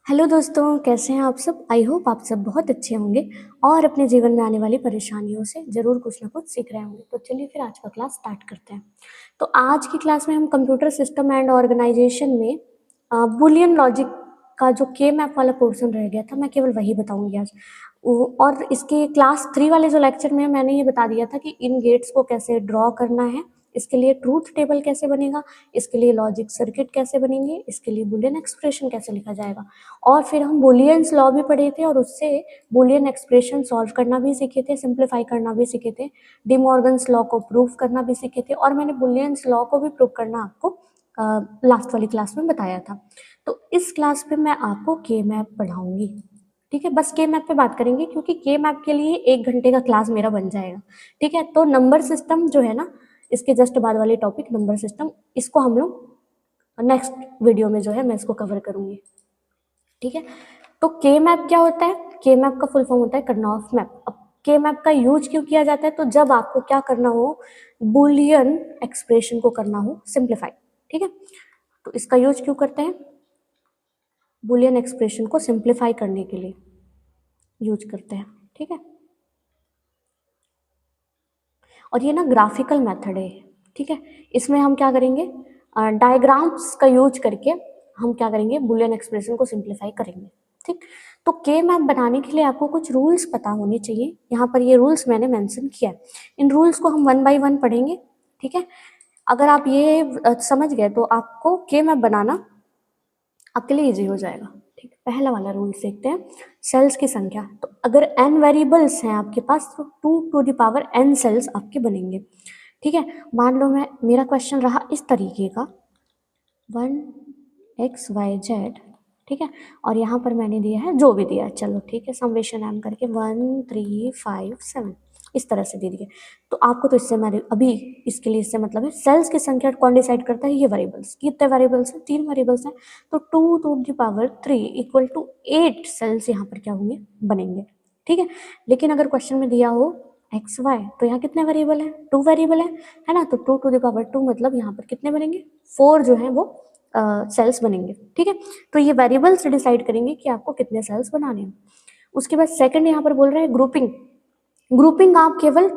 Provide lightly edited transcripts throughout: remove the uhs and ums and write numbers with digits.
Hello दोस्तों, कैसे हैं आप सब। आई होप आप सब बहुत अच्छे होंगे और अपने जीवन में आने वाली परेशानियों से ज़रूर कुछ ना कुछ सीख रहे होंगे। तो चलिए फिर आज का क्लास स्टार्ट करते हैं। तो आज की क्लास में हम कंप्यूटर सिस्टम एंड ऑर्गेनाइजेशन में बुलियन लॉजिक का जो के मैप वाला पोर्शन रह गया था, मैं केवल वही बताऊंगी आज। और इसके क्लास 3 वाले जो लेक्चर में मैंने ये बता दिया था कि इन गेट्स को कैसे ड्रॉ करना है, इसके लिए ट्रूथ टेबल कैसे बनेगा, इसके लिए लॉजिक सर्किट कैसे बनेंगे, इसके लिए बुलियन एक्सप्रेशन कैसे लिखा जाएगा। और फिर हम बुलियंस लॉ भी पढ़े थे और उससे बुलियन एक्सप्रेशन सॉल्व करना भी सीखे थे, सिंप्लीफाई करना भी सीखे थे, डी मॉर्गन्स लॉ को प्रूव करना भी सीखे थे, और मैंने बुलियंस लॉ को भी प्रूव करना आपको लास्ट वाली क्लास में बताया था। तो इस क्लास पे मैं आपको के मैप पढ़ाऊंगी। ठीक है, बस के मैप पे बात करेंगे क्योंकि के मैप के लिए 1 घंटे का क्लास मेरा बन जाएगा। ठीक है, तो नंबर सिस्टम जो है ना, इसके जस्ट बाद वाली टॉपिक नंबर सिस्टम, इसको हम लोग नेक्स्ट वीडियो में जो है मैं इसको कवर करूंगी। ठीक है, तो के मैप क्या होता है? के मैप का फुल फॉर्म होता है कर्नौफ मैप। अब के मैप का यूज क्यों किया जाता है? तो जब आपको क्या करना हो, बुलियन एक्सप्रेशन को करना हो सिंप्लीफाई। ठीक है, तो इसका यूज क्यों करते हैं? बुलियन एक्सप्रेशन को सिंप्लीफाई करने के लिए यूज करते हैं। ठीक है, और ये ना ग्राफिकल मेथड है। ठीक है, इसमें हम क्या करेंगे, डायग्राम्स का यूज करके हम क्या करेंगे, बुलियन एक्सप्रेशन को सिंप्लीफाई करेंगे। ठीक, तो के मैप बनाने के लिए आपको कुछ रूल्स पता होने चाहिए। यहाँ पर ये रूल्स मैंने मेंशन किया है, इन रूल्स को हम 1 बाय 1 पढ़ेंगे। ठीक है, अगर आप ये समझ गए तो आपको के मैप बनाना आपके लिए इजी हो जाएगा। ठीक, पहला वाला रूल देखते हैं, सेल्स की संख्या। तो अगर n वेरिएबल्स हैं आपके पास तो 2 to the power n cells आपके बनेंगे। ठीक है, मान लो मैं मेरा क्वेश्चन रहा इस तरीके का 1 x y z। ठीक है, और यहाँ पर मैंने दिया है जो भी दिया है, चलो ठीक है, समेशन m करके 1 3 5 7 इस तरह से दे दिए। तो आपको तो इससे मैं अभी इसके लिए इससे मतलब है सेल्स की संख्या कौन डिसाइड करता है? ये वेरिएबल्स। कितने वेरिएबल्स हैं? 3 वेरिएबल्स हैं। तो 2 to the power 3 equal to 8 cells यहाँ पर क्या होंगे, बनेंगे। ठीक है, लेकिन अगर क्वेश्चन में दिया हो एक्स वाई तो यहाँ कितने वेरिएबल है? 2 वेरिएबल है ना, तो 2 टू द पावर 2 मतलब यहाँ पर कितने बनेंगे? 4 जो है वो सेल्स बनेंगे। ठीक है, तो ये वेरिएबल्स डिसाइड करेंगे कि आपको कितने सेल्स बनाने हैं। उसके बाद सेकंड यहाँ पर बोल रहे हैं ग्रुपिंग। ग्रुपिंग आप केवल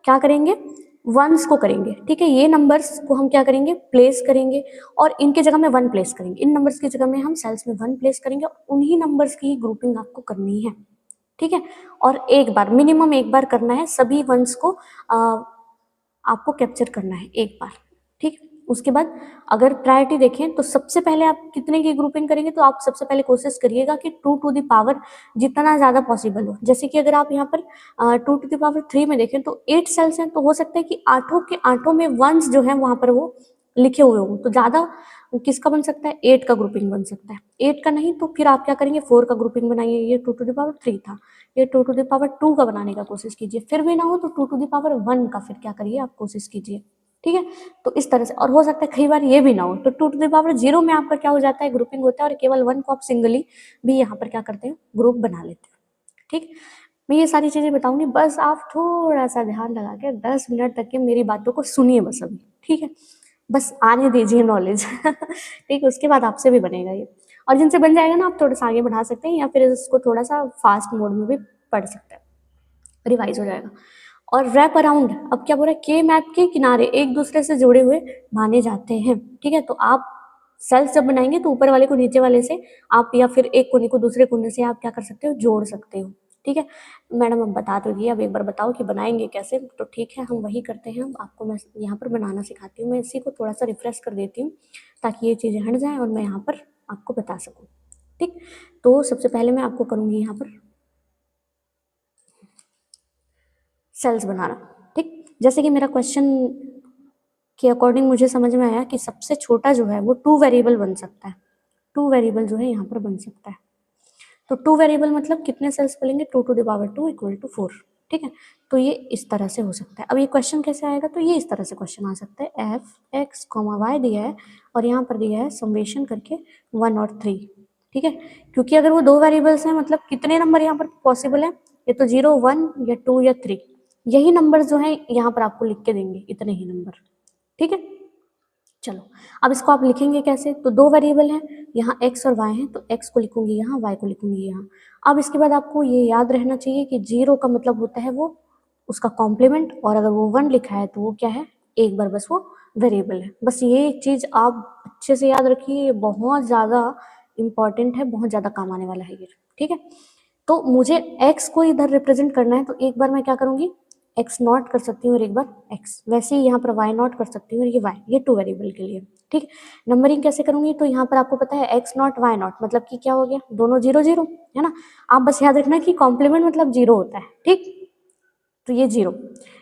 क्या करेंगे, वंस को करेंगे। ठीक है, ये नंबर्स को हम क्या करेंगे, प्लेस करेंगे और इनके जगह में 1 प्लेस करेंगे। इन नंबर्स की जगह में हम सेल्स में 1 प्लेस करेंगे, उन्हीं नंबर्स की ग्रुपिंग आपको करनी है। ठीक है, और एक बार मिनिमम एक बार करना है, सभी वंस को आपको कैप्चर करना है एक बार। ठीक, उसके बाद अगर प्रायोरिटी देखें तो सबसे पहले आप कितने की ग्रुपिंग करेंगे, तो आप सबसे पहले कोशिश करिएगा कि 2 टू द पावर जितना ज़्यादा पॉसिबल हो। जैसे कि अगर आप यहाँ पर 2 टू द पावर 3 में देखें तो 8 सेल्स हैं, तो हो सकता है कि आठों के आठों में वंस जो है वहाँ पर वो लिखे हुए हों, तो ज़्यादा किसका बन सकता है? 8 का ग्रुपिंग बन सकता है। 8 का नहीं तो फिर आप क्या करेंगे, 4 का ग्रुपिंग बनाइए। ये 2 टू द पावर 3 था, ये 2 टू द पावर 2 का बनाने का कोशिश कीजिए। फिर भी ना हो तो 2 टू द पावर 1 का फिर क्या करिए, आप कोशिश कीजिए। ठीक है, तो इस तरह से। और हो सकता है कई बार ये भी ना हो तो 2 टू द पावर 0 में आपका क्या हो जाता है, ग्रुपिंग होता है, और केवल 1 को आप सिंगली भी यहाँ पर क्या करते हैं, ग्रुप बना लेते हैं। ठीक, मैं ये सारी चीज़ें बताऊंगी, बस आप थोड़ा सा ध्यान लगा के 10 मिनट तक के मेरी बातों को सुनिए बस अभी। ठीक है, बस आने दीजिए नॉलेज। ठीक है, उसके बाद आपसे भी बनेगा ये, और जिनसे बन जाएगा ना आप थोड़ा सा आगे बढ़ा सकते हैं या फिर इसको थोड़ा सा फास्ट मोड में भी पढ़ सकते हैं, रिवाइज हो जाएगा। और रैप अराउंड, अब क्या बोल रहा है, के मैप के किनारे एक दूसरे से जुड़े हुए माने जाते हैं। ठीक है, तो आप सेल्स जब बनाएंगे तो ऊपर वाले को नीचे वाले से आप, या फिर एक कोने को दूसरे कोने से आप क्या कर सकते हो, जोड़ सकते हो। ठीक है, मैडम अब बता तो दिए, अब एक बार बताओ कि बनाएंगे कैसे। तो ठीक है, हम वही करते हैं, आपको मैं यहाँ पर बनाना सिखाती हूँ। मैं इसी को थोड़ा सा रिफ्रेश कर देती हूँ ताकि ये चीज़ें हट जाएँ और मैं यहाँ पर आपको बता सकूँ। ठीक, तो सबसे पहले मैं आपको करूँगी यहाँ पर सेल्स बनाना। ठीक, जैसे कि मेरा क्वेश्चन के अकॉर्डिंग मुझे समझ में आया कि सबसे छोटा जो है वो 2 वेरिएबल बन सकता है। 2 वेरिएबल जो है यहाँ पर बन सकता है। तो 2 वेरिएबल मतलब कितने सेल्स बनेंगे, 2 to the power 2 equal to 4। ठीक है, तो ये इस तरह से हो सकता है। अब ये क्वेश्चन कैसे आएगा, तो ये इस तरह से क्वेश्चन आ सकता है, एफ एक्स कॉमा वाई दिया है और यहाँ पर दिया है समेशन करके 1 और 3। ठीक है, क्योंकि अगर वो 2 वेरिएबल्स हैं मतलब कितने नंबर यहाँ पर पॉसिबल है, ये तो 0 1 या 2 या 3, यही नंबर जो है यहाँ पर आपको लिख के देंगे, इतने ही नंबर। ठीक है, चलो अब इसको आप लिखेंगे कैसे, तो दो वेरिएबल हैं यहाँ x और y हैं, तो x को लिखूंगी यहाँ, y को लिखूंगी यहाँ। अब इसके बाद आपको ये याद रहना चाहिए कि 0 का मतलब होता है वो उसका कॉम्प्लीमेंट, और अगर वो 1 लिखा है तो वो क्या है, एक बार बस वो वेरिएबल है। बस ये चीज़ आप अच्छे से याद रखिए, ये बहुत ज़्यादा इंपॉर्टेंट है, बहुत ज़्यादा काम आने वाला है ये, ठीक है। तो मुझे x को इधर रिप्रेजेंट करना है, तो एक बार मैं क्या करूँगी, x नॉट कर सकती हूँ और एक बार x, वैसे ही यहाँ पर y नॉट कर सकती हूँ और ये y, ये 2 वेरिएबल के लिए, ठीक है। नंबरिंग कैसे करूँगी, तो यहाँ पर आपको पता है x नॉट y नॉट मतलब कि क्या हो गया, दोनों 0 0 है ना। आप बस याद रखना कि कॉम्प्लीमेंट मतलब 0 होता है, ठीक। तो ये 0,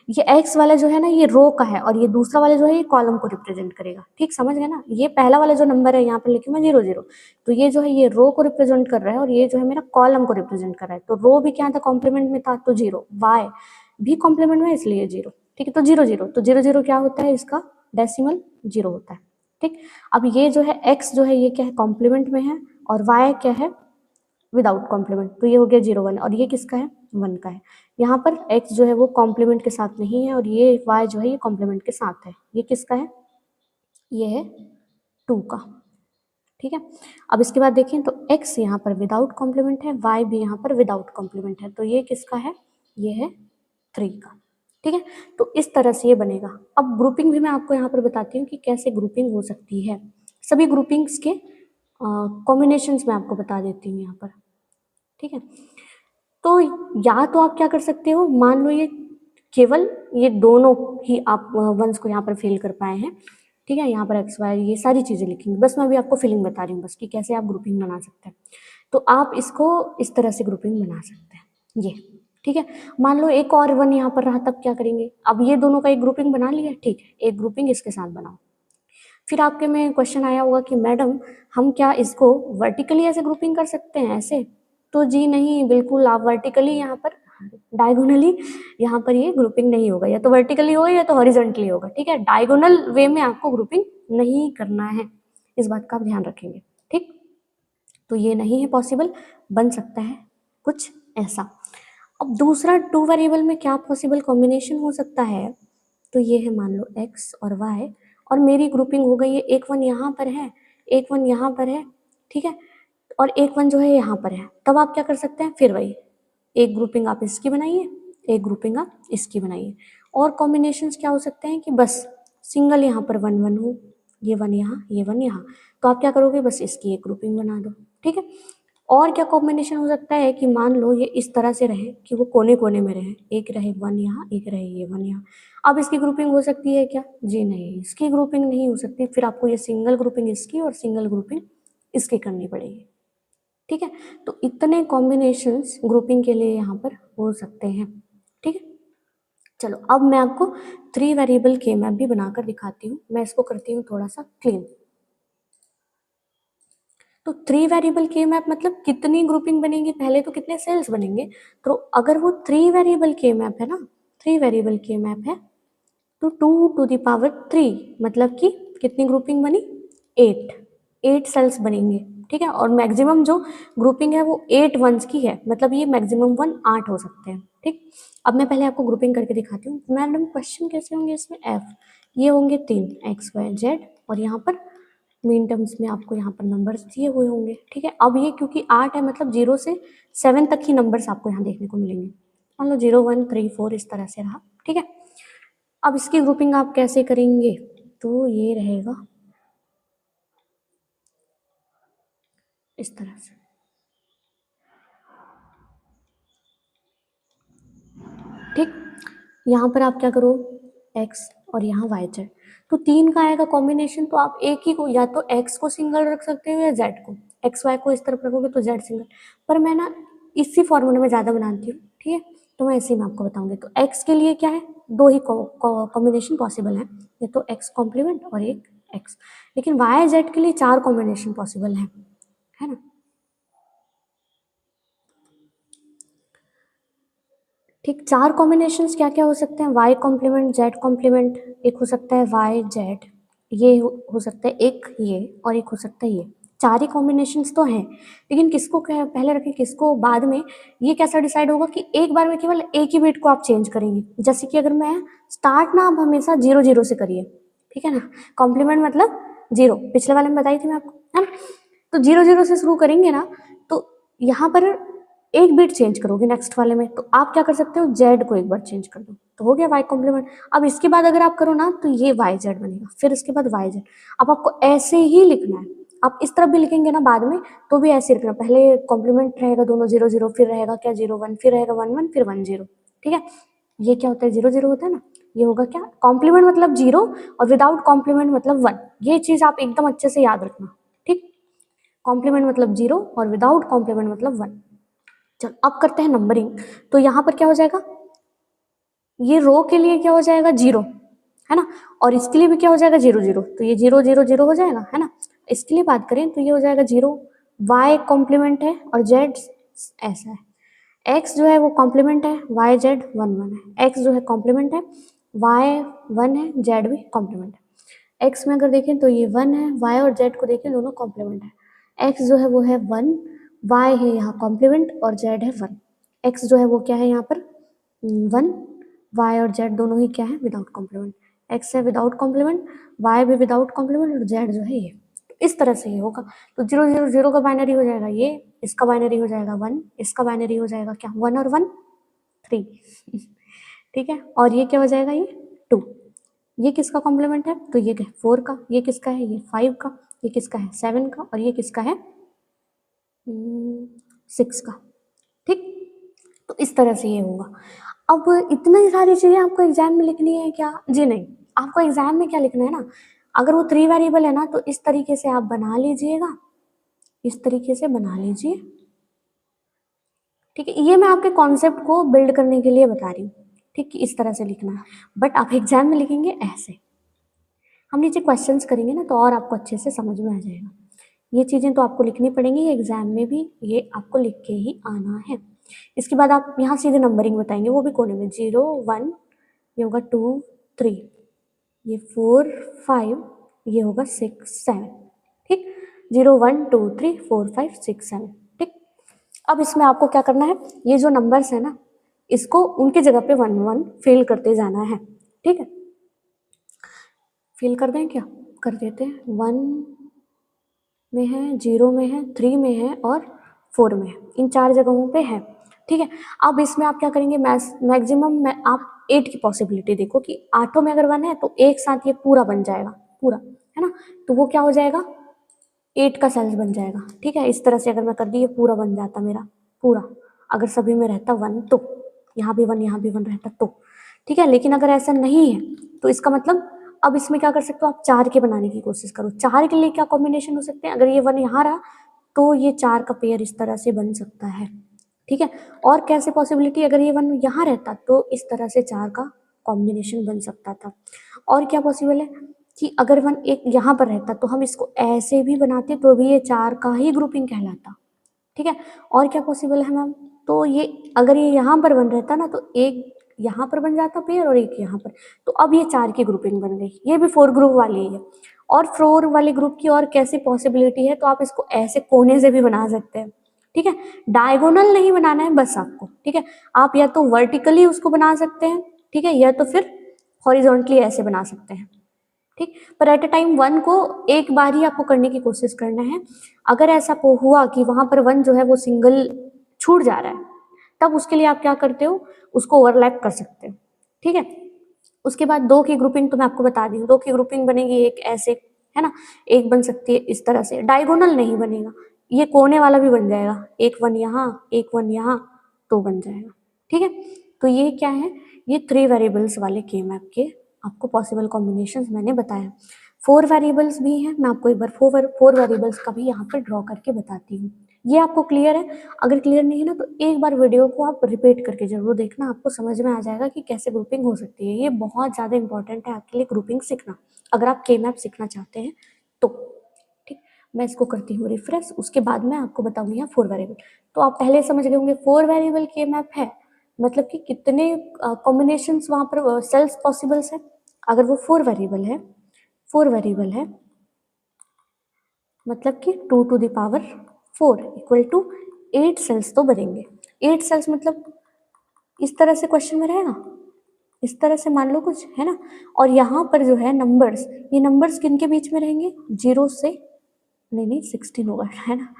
ये x वाला जो है ना ये रो का है, और ये दूसरा वाला जो है ये कॉलम को रिप्रेजेंट करेगा, ठीक, समझ गए ना। ये पहला वाला जो नंबर है यहाँ पर लिखी मैं 0 0, तो ये जो है ये रो को रिप्रेजेंट कर रहा है, और ये जो है मेरा कॉलम को रिप्रेजेंट कर रहा है। तो रो भी क्या था, कॉम्प्लीमेंट में था, तो 0, y भी कॉम्प्लीमेंट में इसलिए 0, ठीक है। तो 0 0, तो 0 0 क्या होता है, इसका डेसिमल 0 होता है, ठीक। अब ये जो है x जो है ये क्या है, कॉम्प्लीमेंट में है, और y क्या है, विदाउट कॉम्प्लीमेंट, तो ये हो गया 0 1, और ये किसका है, 1 का है। यहाँ पर x जो है वो कॉम्प्लीमेंट के साथ नहीं है, और ये y जो है ये कॉम्प्लीमेंट के साथ है। ये किसका है, ये है 2 का, ठीक है। अब इसके बाद देखें तो x यहाँ पर विदाउट कॉम्प्लीमेंट है, y भी यहाँ पर विदाउट कॉम्प्लीमेंट है, तो ये किसका है, ये है 3 का, ठीक है। तो इस तरह से ये बनेगा। अब ग्रुपिंग भी मैं आपको यहाँ पर बताती हूँ कि कैसे ग्रुपिंग हो सकती है। सभी ग्रुपिंग्स के कॉम्बिनेशंस मैं आपको बता देती हूँ यहाँ पर, ठीक है। तो या तो आप क्या कर सकते हो, मान लो ये केवल ये दोनों ही आप वंस को यहाँ पर फिल कर पाए हैं, ठीक है। यहाँ पर एक्स वाई ये सारी चीज़ें लिखेंगे, बस मैं अभी आपको फिलिंग बता रही हूँ बस कि कैसे आप ग्रुपिंग बना सकते हैं। तो आप इसको इस तरह से ग्रुपिंग बना सकते हैं, ये, ठीक है। मान लो एक और 1 यहाँ पर रहा, तब क्या करेंगे, अब ये दोनों का एक ग्रुपिंग बना लिया, ठीक है, एक ग्रुपिंग इसके साथ बनाओ। फिर आपके में क्वेश्चन आया होगा कि मैडम हम क्या इसको वर्टिकली ऐसे ग्रुपिंग कर सकते हैं ऐसे, तो जी नहीं, बिल्कुल आप वर्टिकली यहाँ पर, डायगोनली यहाँ पर ये ग्रुपिंग नहीं होगा, या तो वर्टिकली होगा या तो हॉरिजॉन्टली होगा, ठीक है। डायगोनल वे में आपको ग्रुपिंग नहीं करना है, इस बात का आप ध्यान रखेंगे, ठीक। तो ये नहीं है पॉसिबल, बन सकता है कुछ ऐसा। अब दूसरा 2 वेरिएबल में क्या पॉसिबल कॉम्बिनेशन हो सकता है, तो ये है मान लो x और y, और मेरी ग्रुपिंग हो गई है, एक 1 यहाँ पर है, एक 1 यहाँ पर है, ठीक है, और एक 1 जो है यहाँ पर है। तब आप क्या कर सकते हैं, फिर वही एक ग्रुपिंग आप इसकी बनाइए, एक ग्रुपिंग आप इसकी बनाइए। और कॉम्बिनेशंस क्या हो सकते हैं कि बस सिंगल यहाँ पर 1 1 हो, ये 1 यहाँ, ये 1 यहाँ, तो आप क्या करोगे, बस इसकी एक ग्रुपिंग बना दो, ठीक है। और क्या कॉम्बिनेशन हो सकता है कि मान लो ये इस तरह से रहे कि वो कोने कोने में रहे, एक रहे 1 यहाँ, एक रहे ये 1 यहाँ। अब इसकी ग्रुपिंग हो सकती है क्या, जी नहीं, इसकी ग्रुपिंग नहीं हो सकती, फिर आपको ये सिंगल ग्रुपिंग इसकी और सिंगल ग्रुपिंग इसकी करनी पड़ेगी, ठीक है। तो इतने कॉम्बिनेशंस ग्रुपिंग के लिए यहाँ पर हो सकते हैं, ठीक है। चलो अब मैं आपको 3 वेरिएबल के मैप भी बनाकर दिखाती हूँ, मैं इसको करती हूँ थोड़ा सा क्लीन। तो 3 वेरिएबल के मैप मतलब कितनी ग्रुपिंग बनेगी, पहले तो कितने सेल्स बनेंगे, तो अगर वो 3 वेरिएबल के मैप है ना, 3 वेरिएबल के मैप है, तो 2 टू द पावर 3 मतलब कि कितनी ग्रुपिंग बनी, 8 सेल्स बनेंगे, ठीक है। और मैक्सिमम जो ग्रुपिंग है वो 8 वंस की है, मतलब ये मैक्सिमम 1 8 हो सकते हैं, ठीक। अब मैं पहले आपको ग्रुपिंग करके दिखाती हूँ। मैडम क्वेश्चन कैसे होंगे इसमें, एफ ये होंगे 3 एक्स वाई जेड, और यहाँ पर मेन टर्म्स में आपको यहाँ पर नंबर्स दिए हुए होंगे, ठीक है। अब ये क्योंकि 8 है मतलब 0 से 7 तक ही नंबर्स आपको यहाँ देखने को मिलेंगे, मान लो 0 1 3 4 इस तरह से रहा, ठीक है। अब इसकी ग्रुपिंग आप कैसे करेंगे, तो ये रहेगा इस तरह से, ठीक। यहाँ पर आप क्या करो, x और यहाँ y z, तो 3 का आएगा कॉम्बिनेशन, तो आप एक ही को या तो x को सिंगल रख सकते हो या z को, x y को इस तरफ रखोगे तो z सिंगल, पर मैं ना इसी फॉर्मूले में ज़्यादा बनाती हूँ, ठीक है। तो मैं इसी में आपको बताऊंगी। तो x के लिए क्या है, 2 ही कॉम्बिनेशन पॉसिबल है, ये तो x कॉम्प्लीमेंट और एक x, लेकिन y z के लिए 4 कॉम्बिनेशन पॉसिबल है ना, ठीक। 4 कॉम्बिनेशंस क्या क्या हो सकते हैं, y कॉम्प्लीमेंट z कॉम्प्लीमेंट, एक हो सकता है y z, ये हो सकता है एक ये, और एक हो सकता है ये। 4 ही कॉम्बिनेशंस तो हैं, लेकिन किसको पहले रखें किसको बाद में, ये कैसा डिसाइड होगा कि एक बार में केवल एक ही बिट को आप चेंज करेंगे। जैसे कि अगर मैं स्टार्ट ना आप हमेशा 0 0 से करिए, ठीक है ना। कॉम्प्लीमेंट मतलब 0, पिछले वाले में बताई थी मैं आपको, है ना। तो 0 0 से शुरू करेंगे ना, तो यहाँ पर एक बिट चेंज करोगे नेक्स्ट वाले में, तो आप क्या कर सकते हो, जेड को एक बार चेंज कर दो, तो हो गया वाई कॉम्प्लीमेंट। अब इसके बाद अगर आप करो ना तो ये वाई जेड बनेगा, फिर इसके बाद वाई जेड। अब आपको ऐसे ही लिखना है, आप इस तरफ भी लिखेंगे ना बाद में तो भी ऐसे लिखना, पहले कॉम्प्लीमेंट रहेगा दोनों 0 0, फिर रहेगा क्या 0 1, फिर रहेगा 1 1, फिर 1 0, ठीक है। ये क्या होता है, 0 0 होता है ना, ये होगा क्या, कॉम्प्लीमेंट मतलब 0 और विदाउट कॉम्प्लीमेंट मतलब 1। ये चीज आप एकदम अच्छे से याद रखना, ठीक। कॉम्प्लीमेंट मतलब 0 और विदाउट कॉम्प्लीमेंट मतलब 1। चलो अब करते हैं नंबरिंग। तो यहाँ पर क्या हो जाएगा, ये रो के लिए क्या हो जाएगा 0, है ना, और इसके लिए भी क्या हो जाएगा 0 0, तो ये 0 0 0 हो जाएगा, है ना। इसके लिए बात करें तो ये हो जाएगा 0, वाई कॉम्प्लीमेंट है और जेड ऐसा है, एक्स जो है वो कॉम्प्लीमेंट है, वाई जेड 1 1 है, एक्स जो है कॉम्प्लीमेंट है, वाई 1 है, जेड भी कॉम्प्लीमेंट है। एक्स में अगर देखें तो ये 1 है, वाई और जेड को देखें दोनों कॉम्प्लीमेंट है। एक्स जो है वो है 1, वाई है यहाँ कॉम्प्लीमेंट और जेड है 1। एक्स जो है वो क्या है यहाँ पर 1, वाई और जेड दोनों ही क्या है विदाउट कॉम्प्लीमेंट। एक्स है विदाउट कॉम्प्लीमेंट, वाई भी विदाउट कॉम्प्लीमेंट और जेड जो है ये। इस तरह से ये होगा। तो 0 0 0 का बाइनरी हो जाएगा ये, इसका बाइनरी हो जाएगा 1, इसका बाइनरी हो जाएगा क्या 1 और 1 3 ठीक है। और ये क्या हो जाएगा ये 2। ये किसका कॉम्प्लीमेंट है, तो ये 4 का, ये किसका है ये 5 का, ये किसका है 7 का, और ये किसका है 6 का, ठीक। तो इस तरह से ये होगा। अब इतनी सारी चीजें आपको एग्जाम में लिखनी है क्या, जी नहीं, आपको एग्जाम में क्या लिखना है ना, अगर वो 3 वेरिएबल है ना तो इस तरीके से आप बना लीजिएगा, इस तरीके से बना लीजिए, ठीक है। ये मैं आपके कॉन्सेप्ट को बिल्ड करने के लिए बता रही हूँ, ठीक, इस तरह से लिखना है, बट आप एग्जाम में लिखेंगे ऐसे। हम नीचे क्वेश्चंस करेंगे ना तो और आपको अच्छे से समझ में आ जाएगा। ये चीज़ें तो आपको लिखनी पड़ेंगी एग्जाम में भी, ये आपको लिख के ही आना है। इसके बाद आप यहाँ सीधे नंबरिंग बताएंगे, वो भी कोने में 0 1, ये होगा 2 3, ये 4 5, ये होगा 6 7, ठीक। 0 1 2 3 4 5 6 7, ठीक। अब इसमें आपको क्या करना है, ये जो नंबर्स है ना इसको उनके जगह पे 1 1 फिल करते जाना है, ठीक है। फिल कर दें क्या, कर देते हैं। 1 में है, 0 में है, 3 में है और 4 में है, इन 4 जगहों पे है, ठीक है। अब इसमें आप क्या करेंगे, मैक्सिमम में आप 8 की पॉसिबिलिटी देखो कि 8 में अगर 1 है तो एक साथ ये पूरा बन जाएगा, पूरा, है ना। तो वो क्या हो जाएगा 8 का सेल्स बन जाएगा, ठीक है। इस तरह से अगर मैं कर दी ये पूरा बन जाता मेरा पूरा, अगर सभी में रहता 1 तो यहाँ भी 1 यहाँ भी 1 रहता तो, ठीक है। लेकिन अगर ऐसा नहीं है तो इसका मतलब अब इसमें क्या कर सकते हो आप 4 के बनाने की कोशिश करो। 4 के लिए क्या कॉम्बिनेशन हो सकते हैं, अगर ये 1 यहाँ रहा तो ये 4 का पेयर इस तरह से बन सकता है, ठीक है। और कैसे पॉसिबिलिटी, अगर ये 1 यहाँ रहता तो इस तरह से 4 का कॉम्बिनेशन बन सकता था। और क्या पॉसिबल है कि अगर 1 एक यहाँ पर रहता तो हम इसको ऐसे भी बनाते तो भी ये 4 का ही ग्रुपिंग कहलाता, ठीक है। और क्या पॉसिबल है मैम, तो ये अगर ये यहाँ पर 1 रहता ना तो एक यहाँ पर बन जाता पेयर और एक यहाँ पर, तो अब ये 4 की ग्रुपिंग बन गई, ये भी 4 ग्रुप वाली है। और 4 वाले ग्रुप की और कैसी पॉसिबिलिटी है, तो आप इसको ऐसे कोने से भी बना सकते हैं, ठीक है। डायगोनल नहीं बनाना है बस आपको, ठीक है। आप या तो वर्टिकली उसको बना सकते हैं, ठीक है, या तो फिर हॉरिजॉन्टली ऐसे बना सकते हैं, ठीक। पर एट अ टाइम 1 को एक बार ही आपको करने की कोशिश करना है। अगर ऐसा हुआ कि वहां पर 1 जो है वो सिंगल छूट जा रहा है, तब उसके लिए आप क्या करते हो, उसको ओवरलैप कर सकते हो, ठीक है। उसके बाद 2 की ग्रुपिंग तो मैं आपको बता दी हूँ, 2 की ग्रुपिंग बनेगी एक ऐसे, है ना, एक बन सकती है इस तरह से, डायगोनल नहीं बनेगा, ये कोने वाला भी बन जाएगा, एक 1 यहाँ एक 1 यहाँ तो बन जाएगा, ठीक है। तो ये क्या है, ये 3 वेरिएबल्स वाले के मैप के आपको पॉसिबल कॉम्बिनेशंस मैंने बताया। 4 वेरिएबल्स भी हैं, मैं आपको एक बार 4 वेरिएबल्स का भी यहाँ पर ड्रॉ करके बताती हूँ। ये आपको क्लियर है, अगर क्लियर नहीं है ना तो एक बार वीडियो को आप रिपीट करके जरूर देखना, आपको समझ में आ जाएगा कि कैसे ग्रुपिंग हो सकती है। ये बहुत ज़्यादा इंपॉर्टेंट है आपके लिए ग्रुपिंग सीखना, अगर आप के मैप सीखना चाहते हैं तो, ठीक। मैं इसको करती हूँ रिफ्रेश, उसके बाद मैं आपको बताऊंगी यहाँ 4 वेरिएबल। तो आप पहले समझ गए होंगे 4 वेरिएबल के मैप है मतलब कि कितने कॉम्बिनेशंस वहाँ पर सेल्स पॉसिबल्स है। अगर वो 4 वेरिएबल है, 4 वेरिएबल है मतलब कि 2 to the power 4 equal to 8 cells तो बनेंगे। 8 सेल्स मतलब इस तरह से क्वेश्चन में रहेगा, इस तरह से मान लो कुछ, है ना। और यहाँ पर जो है नंबर्स, ये नंबर्स किन के बीच में रहेंगे, 0 से, नहीं 16 होगा, है ना,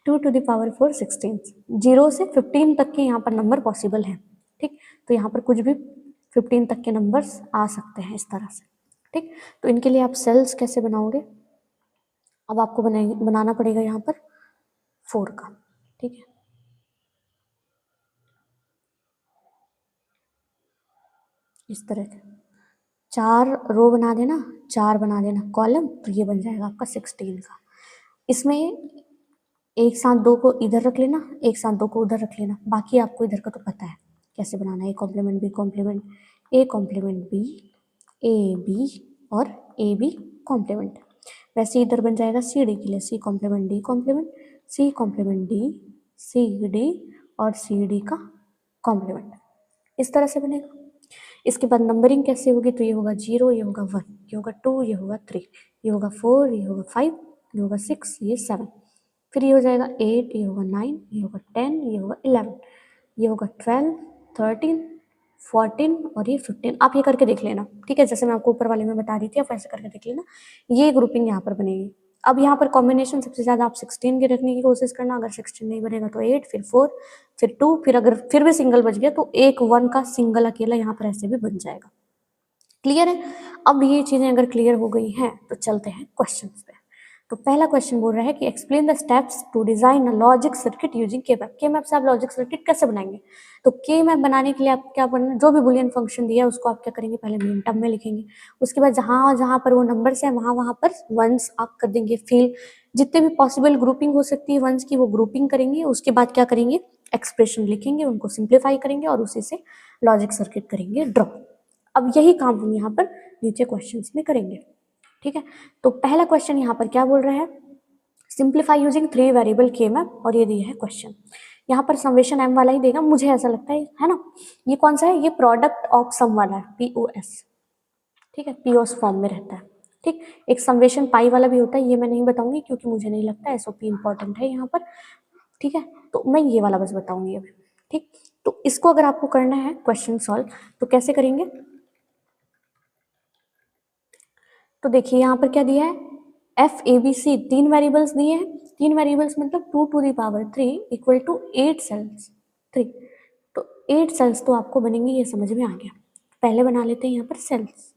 2⁴ 16, 0 से 15 तक के यहाँ पर नंबर पॉसिबल है। ठीक, तो यहाँ पर कुछ भी 15 तक के नंबर्स आ सकते हैं इस तरह से। ठीक, तो इनके लिए आप सेल्स कैसे बनाओगे, अब आपको बनाना पड़ेगा यहाँ पर 4 का। ठीक है, इस तरह के 4 रो बना देना, 4 बना देना कॉलम, तो ये बन जाएगा आपका 16 का। इसमें एक साथ 2 को इधर रख लेना, एक साथ 2 को उधर रख लेना, बाकी आपको इधर का तो पता है कैसे बनाना है। A complement B complement, A complement B, A B और ए बी कॉम्प्लीमेंट। वैसे इधर बन जाएगा सी डी के लिए C complement D complement, C complement D, C D और सी डी का कॉम्प्लीमेंट, इस तरह से बनेगा। इसके बाद नंबरिंग कैसे होगी, तो ये होगा 0, ये होगा 1, ये होगा 2, ये होगा 3, ये होगा 4, ये होगा 5, ये होगा 6, ये 7, फिर ये हो जाएगा 8, ये होगा 9, ये होगा 10, ये होगा 11, ये होगा 12, 13, 14 और ये 15। आप ये करके देख लेना, ठीक है, जैसे मैं आपको ऊपर वाले में बता रही थी, आप वैसे करके देख लेना, ये ग्रुपिंग यहाँ पर बनेगी। अब यहाँ पर कॉम्बिनेशन सबसे ज़्यादा आप 16 के रखने की कोशिश करना, अगर 16 नहीं बनेगा तो 8, फिर 4, फिर 2, फिर अगर फिर भी सिंगल बच गया तो एक 1 का सिंगल अकेला यहाँ पर ऐसे भी बन जाएगा। क्लियर है। अब ये चीज़ें अगर क्लियर हो गई हैं तो चलते हैं क्वेश्चन पे। तो पहला क्वेश्चन बोल रहा है कि explain the steps to design a logic circuit using K map. K map से आप लॉजिक सर्किट कैसे बनाएंगे, तो के मैप बनाने के लिए आप क्या करना, जो भी बुलियन फंक्शन दिया है उसको आप क्या करेंगे, पहले मेन टर्म में लिखेंगे, उसके बाद जहाँ जहाँ पर वो नंबर्स है वहाँ पर वंस आप कर देंगे फिल, जितने भी पॉसिबल ग्रुपिंग हो सकती है वंस की वो ग्रुपिंग करेंगे, उसके बाद क्या करेंगे, एक्सप्रेशन लिखेंगे, उनको सिंप्लीफाई करेंगे और उसी से लॉजिक सर्किट करेंगे ड्रॉ। अब यही काम हम यहाँ पर नीचे क्वेश्चंस में करेंगे। ठीक है, तो पहला क्वेश्चन यहाँ पर क्या बोल रहा है, सिंप्लीफाई यूजिंग 3 वेरिएबल के मैप, और ये दिया है क्वेश्चन। यहाँ पर समेशन एम वाला ही देगा, मुझे ऐसा लगता है ना। ये कौन सा है, ये प्रोडक्ट ऑफ सम वाला है, POS। ठीक है, POS फॉर्म में रहता है। ठीक, एक समेशन पाई वाला भी होता है, ये मैं नहीं बताऊंगी क्योंकि मुझे नहीं लगता SOP इंपॉर्टेंट है यहाँ पर। ठीक है, तो मैं ये वाला बस बताऊंगी अभी। ठीक, तो इसको अगर आपको करना है क्वेश्चन सॉल्व तो कैसे करेंगे, तो देखिए यहाँ पर क्या दिया है, FABC 3 वेरिएबल्स दिए हैं, 3 वेरिएबल्स मतलब 2⁻³ इक्वल टू 8 सेल्स 3, तो 8 सेल्स तो आपको बनेंगे, ये समझ में आ गया। पहले बना लेते हैं यहाँ पर सेल्स।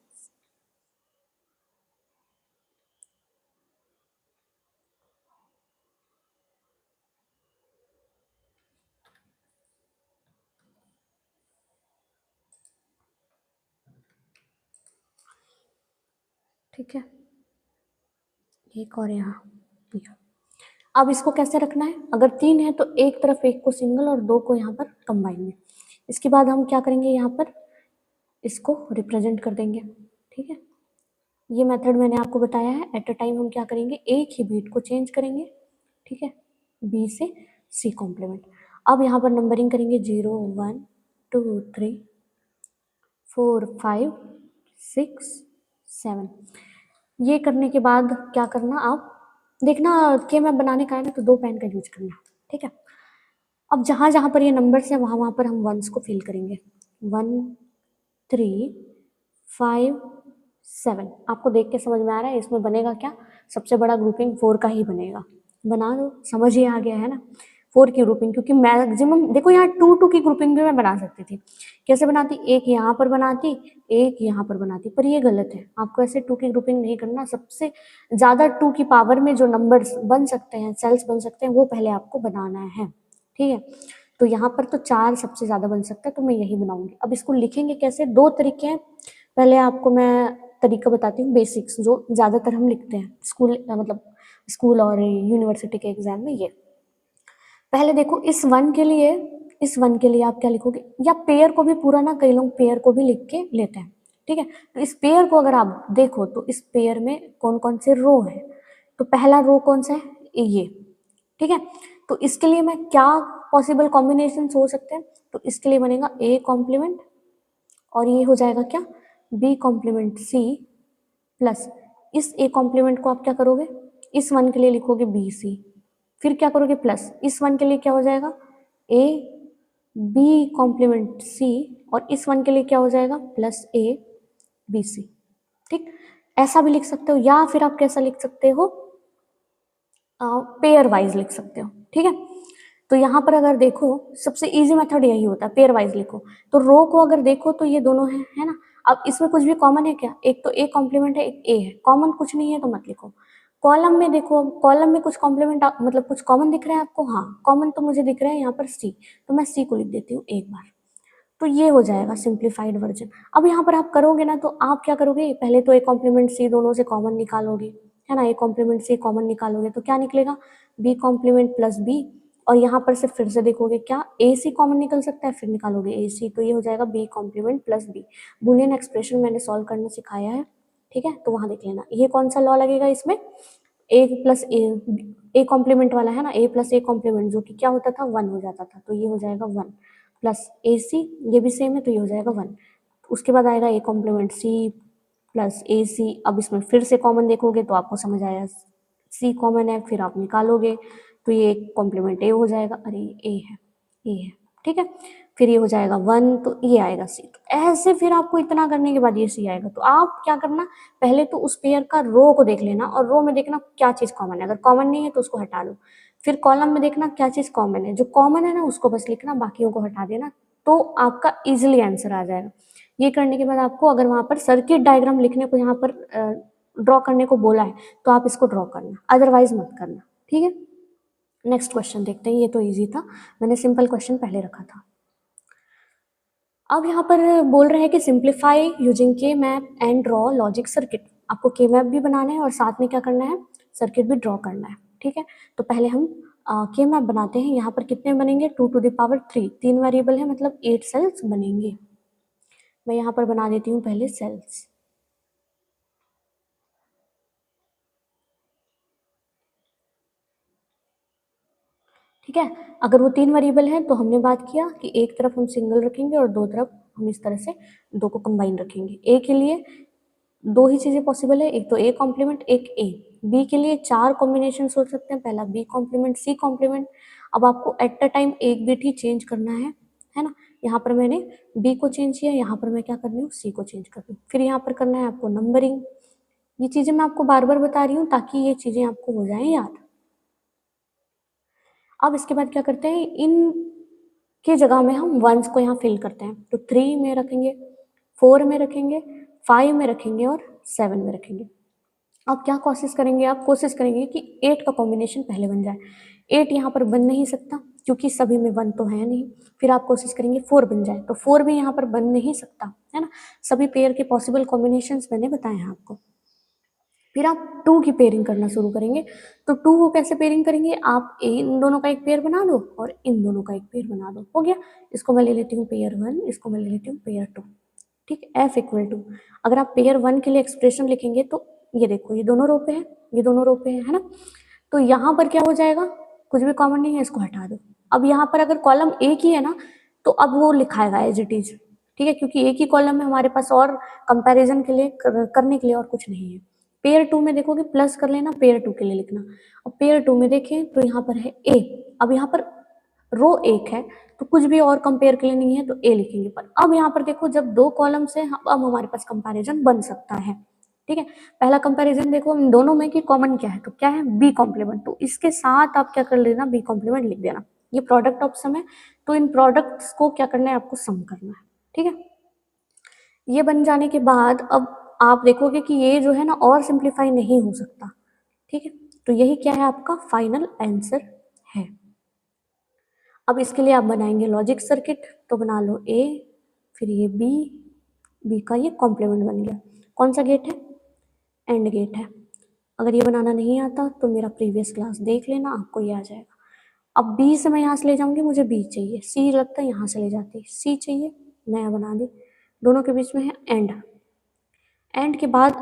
ठीक है, एक और यहाँ, अब इसको कैसे रखना है, अगर 3 है तो एक तरफ एक को सिंगल और 2 को यहाँ पर कंबाइन में। इसके बाद हम क्या करेंगे, यहाँ पर इसको रिप्रेजेंट कर देंगे। ठीक है, ये मेथड मैंने आपको बताया है, एट अ टाइम हम क्या करेंगे, एक ही बीट को चेंज करेंगे। ठीक है, B से C कॉम्प्लीमेंट। अब यहाँ पर नंबरिंग करेंगे 0 1 2 3 4 5 6 7। ये करने के बाद क्या करना, आप देखना कि मैं बनाने का है ना तो 2 पेन का यूज करना। ठीक है, अब जहाँ जहाँ पर ये नंबर्स हैं वहाँ वहाँ पर हम वंस को फिल करेंगे, 1 3 5 7। आपको देख के समझ में आ रहा है इसमें बनेगा क्या, सबसे बड़ा ग्रुपिंग 4 का ही बनेगा, बना दो, समझ ही आ गया है ना। 4 की ग्रुपिंग, क्योंकि मैक्सिमम देखो यहाँ 2 की ग्रुपिंग भी मैं बना सकती थी, कैसे बनाती, एक यहाँ पर बनाती, एक यहाँ पर बनाती, पर ये गलत है, आपको ऐसे 2 की ग्रुपिंग नहीं करना। सबसे ज़्यादा 2 की पावर में जो नंबर्स बन सकते हैं, सेल्स बन सकते हैं, वो पहले आपको बनाना है। ठीक है, तो यहाँ पर तो 4 सबसे ज़्यादा बन सकता है, तो मैं यही बनाऊंगी। अब इसको लिखेंगे कैसे, 2 तरीके हैं, पहले आपको मैं तरीका बताती हूँ बेसिक्स, जो ज़्यादातर हम लिखते हैं स्कूल, मतलब स्कूल और यूनिवर्सिटी के एग्जाम में। ये पहले देखो, इस वन के लिए आप क्या लिखोगे, या पेयर को भी पूरा ना, कई लोग पेयर को भी लिख के लेते हैं। ठीक है, तो इस पेयर को अगर आप देखो तो इस पेयर में कौन कौन से रो है, तो पहला रो कौन सा है, ये। ठीक है, तो इसके लिए मैं क्या पॉसिबल कॉम्बिनेशन हो सकते हैं, तो इसके लिए बनेगा A कॉम्प्लीमेंट और ये हो जाएगा क्या, B कॉम्प्लीमेंट C प्लस इस A कॉम्प्लीमेंट को आप क्या करोगे, इस 1 के लिए लिखोगे BC, फिर क्या करोगे प्लस इस 1 के लिए क्या हो जाएगा A बी कॉम्प्लीमेंट सी, और इस वन के लिए क्या हो जाएगा प्लस ए बी सी। ठीक, ऐसा भी लिख सकते हो, या फिर आप कैसा लिख सकते हो, पेयर वाइज लिख सकते हो। ठीक है, तो यहाँ पर अगर देखो सबसे इजी मेथड यही होता है, पेयर वाइज लिखो। तो रो को अगर देखो तो ये दोनों है ना। अब इसमें कुछ भी कॉमन है क्या, एक तो ए कॉम्प्लीमेंट है, एक ए है, कॉमन कुछ नहीं है तो मत लिखो। कॉलम में देखो, कॉलम में कुछ कॉम्प्लीमेंट मतलब कुछ कॉमन दिख रहा है आपको, हाँ कॉमन तो मुझे दिख रहा है यहाँ पर सी, तो मैं सी को लिख देती हूँ एक बार। तो ये हो जाएगा सिंप्लीफाइड वर्जन। अब यहाँ पर आप करोगे ना, तो आप क्या करोगे, पहले तो ए कॉम्प्लीमेंट सी दोनों से कॉमन निकालोगे, है ना, ए कॉम्प्लीमेंट सी कॉमन निकालोगे तो क्या निकलेगा, बी कॉम्प्लीमेंट प्लस बी, और यहाँ पर से फिर से देखोगे क्या ए सी कॉमन निकल सकता है, फिर निकालोगे ए सी, तो ये हो जाएगा B complement plus B. Boolean expression मैंने सॉल्व करना सिखाया है, ठीक है, तो वहाँ देख लेना। ये कौन सा लॉ लगेगा इसमें, ए प्लस ए कॉम्प्लीमेंट वाला है ना, ए प्लस ए कॉम्प्लीमेंट, जो कि क्या होता था, वन हो जाता था, तो ये हो जाएगा वन प्लस ए सी, ये भी सेम है तो ये हो जाएगा वन। उसके बाद आएगा ए कॉम्प्लीमेंट सी प्लस ए सी। अब इसमें फिर से कॉमन देखोगे तो आपको समझ आया, सी कॉमन है, फिर आप निकालोगे तो ये कॉम्प्लीमेंट ए हो जाएगा, अरे ए है, ए है, ठीक है, फिर ये हो जाएगा वन, तो ये आएगा सी। तो ऐसे फिर आपको इतना करने के बाद ये सी आएगा। तो आप क्या करना, पहले तो उस पेयर का रो को देख लेना, और रो में देखना क्या चीज़ कॉमन है, अगर कॉमन नहीं है तो उसको हटा दो। फिर कॉलम में देखना क्या चीज़ कॉमन है, जो कॉमन है ना उसको बस लिखना, बाकियों को हटा देना, तो आपका इजीली आंसर आ जाएगा। ये करने के बाद आपको अगर वहाँ पर सर्किट डायग्राम लिखने को यहाँ पर ड्रॉ करने को बोला है तो आप इसको ड्रॉ करना, अदरवाइज मत करना। ठीक है, नेक्स्ट क्वेश्चन देखते हैं। ये तो इजी था, मैंने सिंपल क्वेश्चन पहले रखा था। अब यहाँ पर बोल रहे हैं कि simplify using K map and draw logic circuit. आपको के मैप भी बनाना है और साथ में क्या करना है, सर्किट भी ड्रॉ करना है। ठीक है, तो पहले हम के मैप बनाते हैं। यहाँ पर कितने बनेंगे, 2⁻3, 3 वेरिएबल है मतलब 8 सेल्स बनेंगे। मैं यहाँ पर बना देती हूँ पहले सेल्स। ठीक है, अगर वो 3 वेरिएबल है तो हमने बात किया कि एक तरफ हम सिंगल रखेंगे और दो तरफ हम इस तरह से दो को कंबाइन रखेंगे। ए के लिए दो ही चीज़ें पॉसिबल है, एक तो ए कॉम्प्लीमेंट एक ए। बी के लिए 4 कॉम्बिनेशन सोच सकते हैं, पहला बी कॉम्प्लीमेंट सी कॉम्प्लीमेंट। अब आपको एट अ टाइम एक बिट ही चेंज करना है ना। यहाँ पर मैंने बी को चेंज किया, यहाँ पर मैं क्या कर रही हूँ, सी को चेंज कर रही हूँ। फिर यहाँ पर करना है आपको नंबरिंग। ये चीज़ें मैं आपको बार बार बता रही हूँ ताकि ये चीज़ें आपको हो जाएं याद। अब इसके बाद क्या करते हैं, इन की जगह में हम वंस को यहाँ फिल करते हैं। तो 3 में रखेंगे, 4 में रखेंगे, 5 में रखेंगे और 7 में रखेंगे। अब क्या कोशिश करेंगे, आप कोशिश करेंगे कि 8 का कॉम्बिनेशन पहले बन जाए। 8 यहाँ पर बन नहीं सकता क्योंकि सभी में 1 तो है नहीं। फिर आप कोशिश करेंगे 4 बन जाए, तो 4 भी यहाँ पर बन नहीं सकता, है ना। सभी पेयर के पॉसिबल कॉम्बिनेशंस मैंने बताए हैं आपको। फिर आप 2 की पेयरिंग करना शुरू करेंगे। तो 2 को कैसे पेयरिंग करेंगे, आप इन दोनों का एक पेयर बना दो और इन दोनों का एक पेयर बना दो, हो गया। इसको मैं ले लेती हूँ पेयर 1, इसको मैं ले लेती हूँ पेयर 2। ठीक है, F इक्वल टू, अगर आप पेयर 1 के लिए एक्सप्रेशन लिखेंगे तो ये देखो, ये दोनों रो पे है, ये दोनों रो पे है ना। तो यहाँ पर क्या हो जाएगा, कुछ भी कॉमन नहीं है, इसको हटा दो। अब यहाँ पर अगर कॉलम एक ही है ना तो अब वो लिखाएगा एज इट इज। ठीक है, क्योंकि एक ही कॉलम में हमारे पास और कंपैरिजन के लिए करने के लिए और कुछ नहीं है। पेयर 2 में देखोगे प्लस कर लेना, पेयर 2 के लिए लिखना। अब पेयर 2 में देखें तो यहाँ पर है ए। अब यहाँ पर रो एक है तो कुछ भी और कंपेयर के लिए नहीं है तो ए लिखेंगे। पर अब यहाँ पर देखो, जब दो कॉलम से अब हमारे पास कंपैरिजन बन सकता है। ठीक है, पहला कंपैरिजन देखो इन दोनों में कि कॉमन क्या है, तो क्या है, बी कॉम्प्लीमेंट। तो इसके साथ आप क्या कर लेना, बी कॉम्प्लीमेंट लिख देना। ये प्रोडक्ट ऑफ सम है, तो इन प्रोडक्ट्स को क्या करना है, आपको सम करना है। ठीक है, ये बन जाने के बाद अब आप देखोगे कि ये जो है ना और सिंप्लीफाई नहीं हो सकता। ठीक है, तो यही क्या है, आपका फाइनल आंसर है। अब इसके लिए आप बनाएंगे लॉजिक सर्किट। तो बना लो ए, फिर ये बी, बी का ये कॉम्प्लीमेंट बन गया। कौन सा गेट है, एंड गेट है। अगर ये बनाना नहीं आता तो मेरा प्रीवियस क्लास देख लेना, आपको ये आ जाएगा। अब बी से मैं यहाँ से ले जाऊंगी, मुझे बी चाहिए, सी लगता है यहाँ से ले जाती, सी चाहिए, नया बना दी। दोनों के बीच में है एंड, एंड के बाद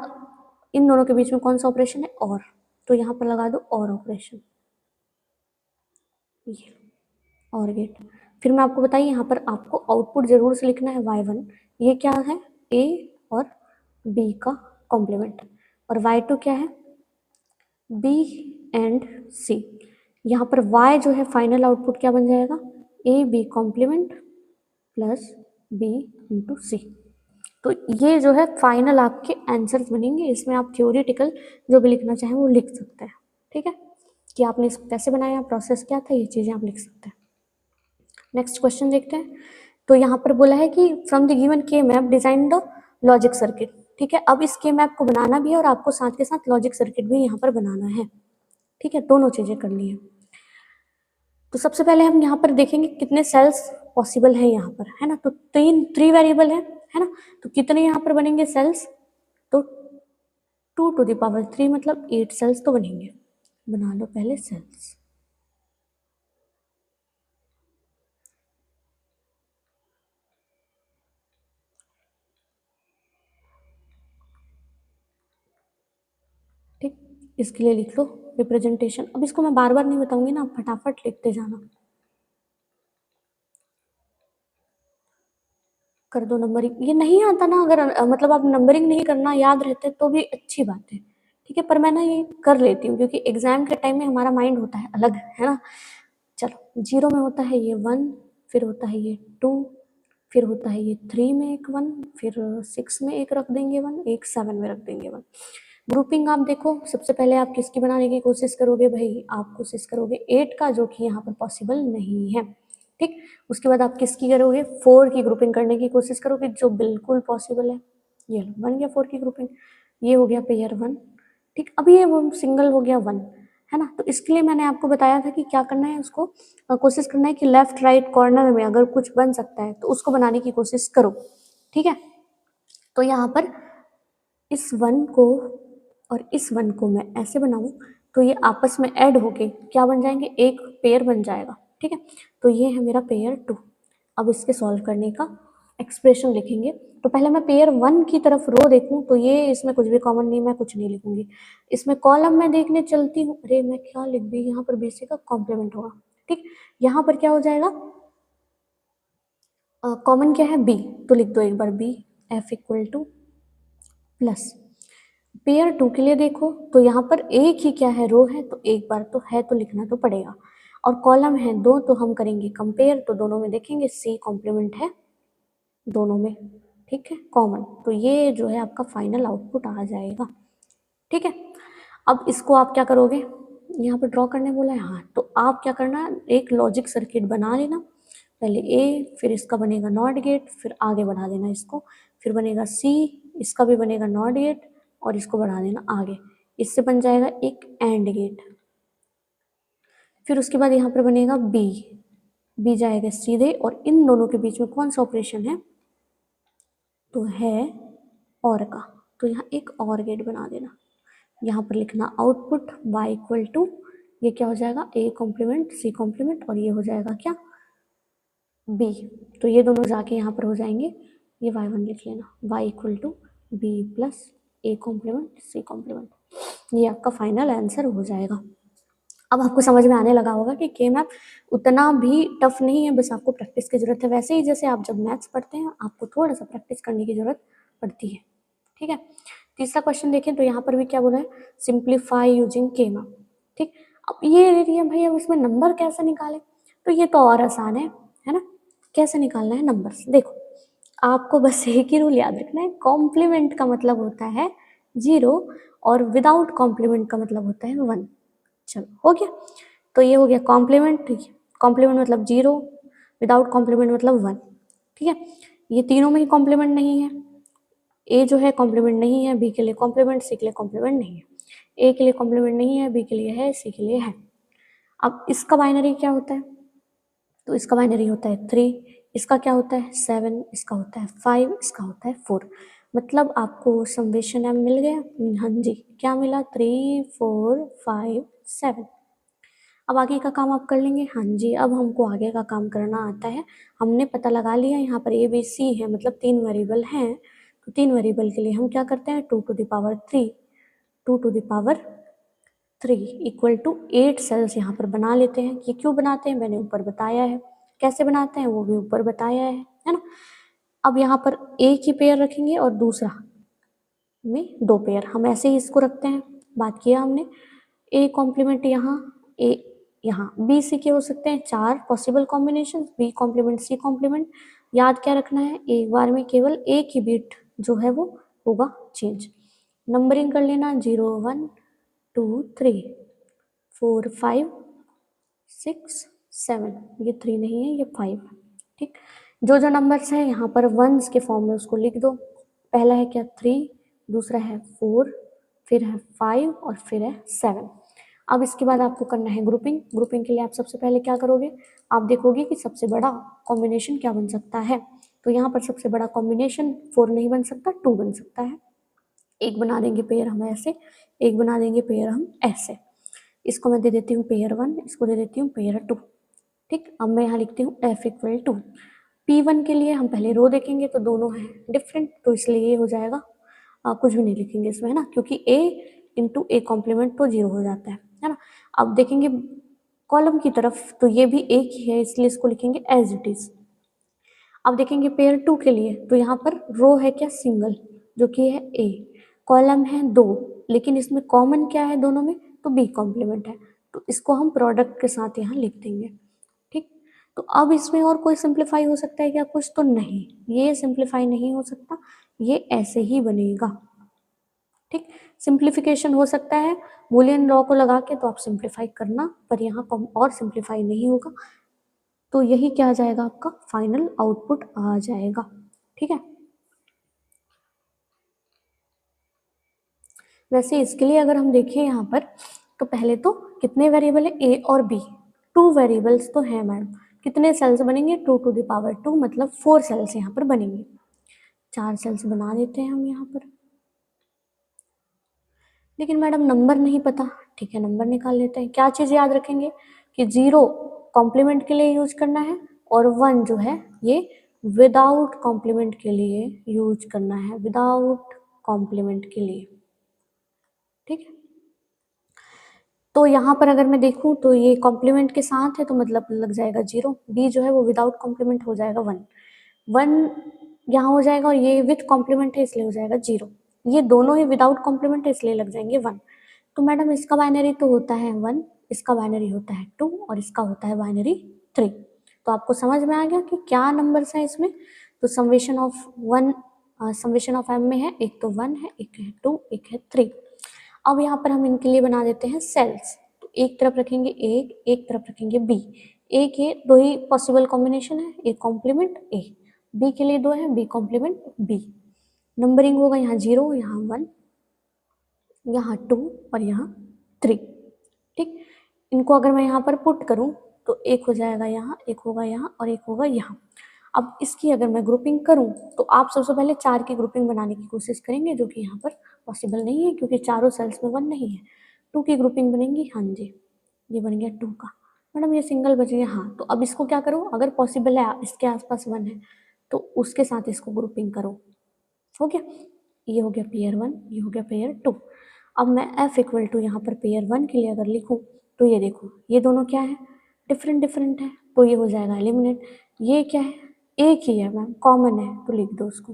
इन दोनों के बीच में कौन सा ऑपरेशन है, और। तो यहाँ पर लगा दो और ऑपरेशन, ये और गेट। फिर मैं आपको बताइए, यहाँ पर आपको आउटपुट जरूर से लिखना है y1। ये क्या है, a और b का कॉम्प्लीमेंट। और y2 क्या है, b एंड c। यहाँ पर y जो है फाइनल आउटपुट क्या बन जाएगा, A B complement plus B into C. तो ये जो है फाइनल आपके आंसर्स बनेंगे। इसमें आप थ्योरेटिकल जो भी लिखना चाहें वो लिख सकते हैं, ठीक है, कि आपने इसको कैसे बनाया, प्रोसेस क्या था, ये चीज़ें आप लिख सकते हैं। नेक्स्ट क्वेश्चन देखते हैं। तो यहाँ पर बोला है कि फ्रॉम द गिवन के map design the logic circuit, ठीक है। अब इस के मैप को बनाना भी है और आपको साथ के साथ लॉजिक सर्किट भी यहाँ पर बनाना है, ठीक है, दोनों चीजें करनी है। तो सबसे पहले हम यहाँ पर देखेंगे कितने सेल्स पॉसिबल है यहाँ पर, है ना। तो थ्री वेरिएबल है ना। तो कितने यहाँ पर बनेंगे सेल्स, तो 2⁻³ मतलब 8 सेल्स तो बनेंगे। बना लो पहले सेल्स। ठीक, इसके लिए लिख लो रिप्रेजेंटेशन। अब इसको मैं बार बार नहीं बताऊंगी ना, आप फटाफट लिखते जाना। कर दो नंबरिंग। ये नहीं आता ना, अगर मतलब आप नंबरिंग नहीं करना याद रहते तो भी अच्छी बात है, ठीक है, पर मैं ना ये कर लेती हूँ क्योंकि एग्जाम के टाइम में हमारा माइंड होता है अलग, है ना। चलो, 0 में होता है ये 1, फिर होता है ये 2, फिर होता है ये 3 में एक 1, फिर 6 में एक रख देंगे 1, एक 7 में रख देंगे 1। ग्रुपिंग आप देखो, सबसे पहले आप किसकी बनाने की कोशिश करोगे भाई, आप कोशिश करोगे 8 का, जो कि यहाँ पर पॉसिबल नहीं है, ठीक। उसके बाद आप किसकी करोगे, 4 की ग्रुपिंग करने की कोशिश करोगे, जो बिल्कुल पॉसिबल है। ये लो, बन गया 4 की ग्रुपिंग। ये हो गया पेयर 1, ठीक। अभी ये वो सिंगल हो गया 1, है ना। तो इसके लिए मैंने आपको बताया था कि क्या करना है, उसको कोशिश करना है कि लेफ्ट राइट कॉर्नर में अगर कुछ बन सकता है तो उसको बनाने की कोशिश करो, ठीक है। तो यहाँ पर इस 1 को और इस 1 को मैं ऐसे बनाऊं तो ये आपस में ऐड होके क्या बन जाएंगे, एक पेयर बन जाएगा, ठीक है। तो ये है मेरा पेयर 2। अब इसके सॉल्व करने का एक्सप्रेशन लिखेंगे। तो पहले मैं पेयर 1 की तरफ रो देखूं तो ये इसमें कुछ भी कॉमन नहीं, मैं कुछ नहीं लिखूंगी। इसमें कॉलम में देखने चलती हूँ, अरे मैं क्या लिख दी, यहाँ पर बेसिक का कॉम्प्लीमेंट होगा, ठीक। यहाँ पर क्या हो जाएगा, कॉमन क्या है बी, तो लिख दो एक बार B F equal to plus. Pair 2 के लिए देखो तो यहाँ पर एक ही क्या है, रो है, तो एक बार तो है तो लिखना तो पड़ेगा। और कॉलम है 2 तो हम करेंगे कंपेयर, तो दोनों में देखेंगे सी कॉम्प्लीमेंट है दोनों में, ठीक है, कॉमन। तो ये जो है आपका फाइनल आउटपुट आ जाएगा, ठीक है। अब इसको आप क्या करोगे, यहाँ पर ड्रॉ करने बोला है, हाँ, तो आप क्या करना, एक लॉजिक सर्किट बना लेना। पहले ए, फिर इसका बनेगा नॉट गेट, फिर आगे बढ़ा देना इसको, फिर बनेगा सी, इसका भी बनेगा नॉट गेट, और इसको बढ़ा देना आगे, इससे बन जाएगा एक एंड गेट। फिर उसके बाद यहाँ पर बनेगा बी, बी जाएगा सीधे, और इन दोनों के बीच में कौन सा ऑपरेशन है, तो है और का, तो यहाँ एक और गेट बना देना। यहाँ पर लिखना आउटपुट y इक्वल टू, ये क्या हो जाएगा, a कॉम्प्लीमेंट सी कॉम्प्लीमेंट, और ये हो जाएगा क्या b। तो ये दोनों जाके यहाँ पर हो जाएंगे, ये y1 लिख लेना, y equal to B plus A complement C complement. ये आपका फाइनल आंसर हो जाएगा। अब आपको समझ में आने लगा होगा कि के मैप उतना भी टफ नहीं है, बस आपको प्रैक्टिस की जरूरत है। वैसे ही जैसे आप जब मैथ्स पढ़ते हैं आपको थोड़ा सा प्रैक्टिस करने की जरूरत पड़ती है, ठीक है। तीसरा क्वेश्चन देखें तो यहाँ पर भी क्या बोला है, सिंप्लीफाई यूजिंग के मैप, ठीक। अब ये दे दिया भाई, अब इसमें नंबर कैसे निकालें, तो ये तो और आसान है ना। कैसे निकालना है नंबर्स, देखो आपको बस एक ही रूल याद रखना है, कॉम्प्लीमेंट का मतलब होता है 0 और विदाउट कॉम्प्लीमेंट का मतलब होता है 1। चलो हो गया, तो ये हो गया कॉम्प्लीमेंट, कॉम्प्लीमेंट मतलब 0, विदाउट कॉम्प्लीमेंट मतलब 1, ठीक है। ये तीनों में ही कॉम्प्लीमेंट नहीं है, ए जो है कॉम्प्लीमेंट नहीं है, बी के लिए कॉम्प्लीमेंट, सी के लिए कॉम्प्लीमेंट नहीं है, ए के लिए कॉम्प्लीमेंट नहीं है, बी के लिए है, सी के लिए है। अब इसका बाइनरी क्या होता है, तो इसका बाइनरी होता है 3, इसका क्या होता है 7, इसका होता है 5, इसका होता है 4। मतलब आपको समेशन एम मिल गया, हाँ जी, क्या मिला 3 4 5 7। अब आगे का काम आप कर लेंगे, हाँ जी, अब हमको आगे का काम करना आता है। हमने पता लगा लिया यहाँ पर ए बी सी है, मतलब 3 वेरिएबल हैं, तो 3 वेरिएबल के लिए हम क्या करते हैं, 2⁻3, 2⁻3 इक्वल टू 8 सेल्स यहाँ पर बना लेते हैं। ये क्यों बनाते हैं मैंने ऊपर बताया है, कैसे बनाते हैं वो भी ऊपर बताया है ना। अब यहाँ पर एक ही पेयर रखेंगे और दूसरा में 2 पेयर, हम ऐसे ही इसको रखते हैं, बात किया हमने। ए कॉम्प्लीमेंट यहाँ, ए यहाँ बी सी के हो सकते हैं 4 possible combination, B complement C complement. याद क्या रखना है, एक बार में केवल एक ही बिट जो है वो होगा चेंज। नंबरिंग कर लेना 0 1 2 3 4 5 6 7, ये 3 नहीं है, ये 5। ठीक, जो जो नंबर्स हैं यहाँ पर वंस के फॉर्म में उसको लिख दो। पहला है क्या 3, दूसरा है 4, फिर है 5 और फिर है 7। अब इसके बाद आपको करना है ग्रुपिंग। ग्रुपिंग के लिए आप सबसे पहले क्या करोगे, आप देखोगे कि सबसे बड़ा कॉम्बिनेशन क्या बन सकता है। तो यहाँ पर सबसे बड़ा कॉम्बिनेशन 4 नहीं बन सकता, 2 बन सकता है। एक बना देंगे पेयर हम ऐसे, एक बना देंगे पेयर हम ऐसे। इसको मैं दे देती हूँ पेयर 1, इसको दे देती हूँ पेयर 2। ठीक, अब मैं यहाँ लिखती हूँ f इक्वल टू P1 के लिए हम पहले रो देखेंगे तो दोनों हैं डिफरेंट, तो इसलिए ये हो जाएगा, कुछ भी नहीं लिखेंगे इसमें, है ना, क्योंकि a इंटू ए कॉम्प्लीमेंट तो 0 हो जाता है ना। अब देखेंगे कॉलम की तरफ तो ये भी एक ही है, इसलिए इसको लिखेंगे एज इट इज। अब देखेंगे पेयर 2 के लिए, तो यहाँ पर रो है क्या सिंगल, जो कि है a, कॉलम है 2, लेकिन इसमें कॉमन क्या है दोनों में, तो b कॉम्प्लीमेंट है, तो इसको हम प्रोडक्ट के साथ यहाँ लिख देंगे। ठीक, तो अब इसमें और कोई सिंप्लीफाई हो सकता है क्या, कुछ तो नहीं, ये सिंप्लीफाई नहीं हो सकता, ये ऐसे ही बनेगा। ठीक, सिंप्लीफिकेशन हो सकता है बूलियन लॉ को लगा के, तो आप सिंप्लीफाई करना, पर यहाँ और सिंप्लीफाई नहीं होगा, तो यही क्या आ जाएगा, आपका फाइनल आउटपुट आ जाएगा। ठीक है, वैसे इसके लिए अगर हम देखें यहाँ पर, तो पहले तो कितने वेरिएबल है, ए और बी, 2 वेरिएबल्स तो हैं मैडम। कितने सेल्स बनेंगे, 2 टू द पावर 2, मतलब 4 सेल्स यहाँ पर बनेंगे। 4 सेल्स बना देते हैं हम यहाँ पर, लेकिन मैडम नंबर नहीं पता। ठीक है, नंबर निकाल लेते हैं। क्या चीज़ याद रखेंगे कि 0 कॉम्प्लीमेंट के लिए यूज करना है, और 1 जो है ये विदाउट कॉम्प्लीमेंट के लिए यूज करना है, विदाउट कॉम्प्लीमेंट के लिए। ठीक है, तो यहाँ पर अगर मैं देखूँ तो ये कॉम्प्लीमेंट के साथ है, तो मतलब लग जाएगा 0। बी जो है वो विदाउट कॉम्प्लीमेंट हो जाएगा 1, 1 यहाँ हो जाएगा, और ये विथ कॉम्प्लीमेंट है इसलिए हो जाएगा 0। ये दोनों ही विदाउट कॉम्प्लीमेंट है इसलिए लग जाएंगे 1। तो मैडम इसका बाइनरी तो होता है 1, इसका बाइनरी होता है 2, और इसका होता है बाइनरी 3। तो आपको समझ में आ गया कि क्या नंबर्स हैं इसमें। तो summation of 1, summation of m में है, एक तो 1 है, एक है 2, एक है 3। अब यहाँ पर हम इनके लिए बना देते हैं सेल्स। तो एक तरफ रखेंगे एक तरफ रखेंगे बी। ए के दो ही पॉसिबल कॉम्बिनेशन है, ए कॉम्प्लीमेंट ए, बी के लिए 2 है, बी कॉम्प्लीमेंट बी। नंबरिंग होगा यहाँ 0, यहाँ 1, यहाँ 2 और यहाँ 3। ठीक, इनको अगर मैं यहाँ पर पुट करूँ तो एक हो जाएगा यहाँ, एक होगा यहाँ और एक होगा यहाँ। अब इसकी अगर मैं ग्रुपिंग करूँ तो आप सबसे पहले 4 की ग्रुपिंग बनाने की कोशिश करेंगे, जो कि यहाँ पर पॉसिबल नहीं है क्योंकि चारों सेल्स में 1 नहीं है। 2 की ग्रुपिंग बनेगी, हाँ जी, ये बन गया 2 का। मैडम ये सिंगल बच गया, हाँ, तो अब इसको क्या करो, अगर पॉसिबल है इसके आसपास 1 है तो उसके साथ इसको ग्रुपिंग करो। हो गया, ये हो गया पेयर 1, ये हो गया पेयर 2। अब मैं f इक्वल टू यहाँ पर पेयर 1 के लिए अगर लिखूँ तो ये देखो, ये दोनों क्या है, डिफरेंट डिफरेंट है, तो ये हो जाएगा एलिमिनेट। ये क्या है, एक ही है मैम, कॉमन है, तो लिख दो उसको।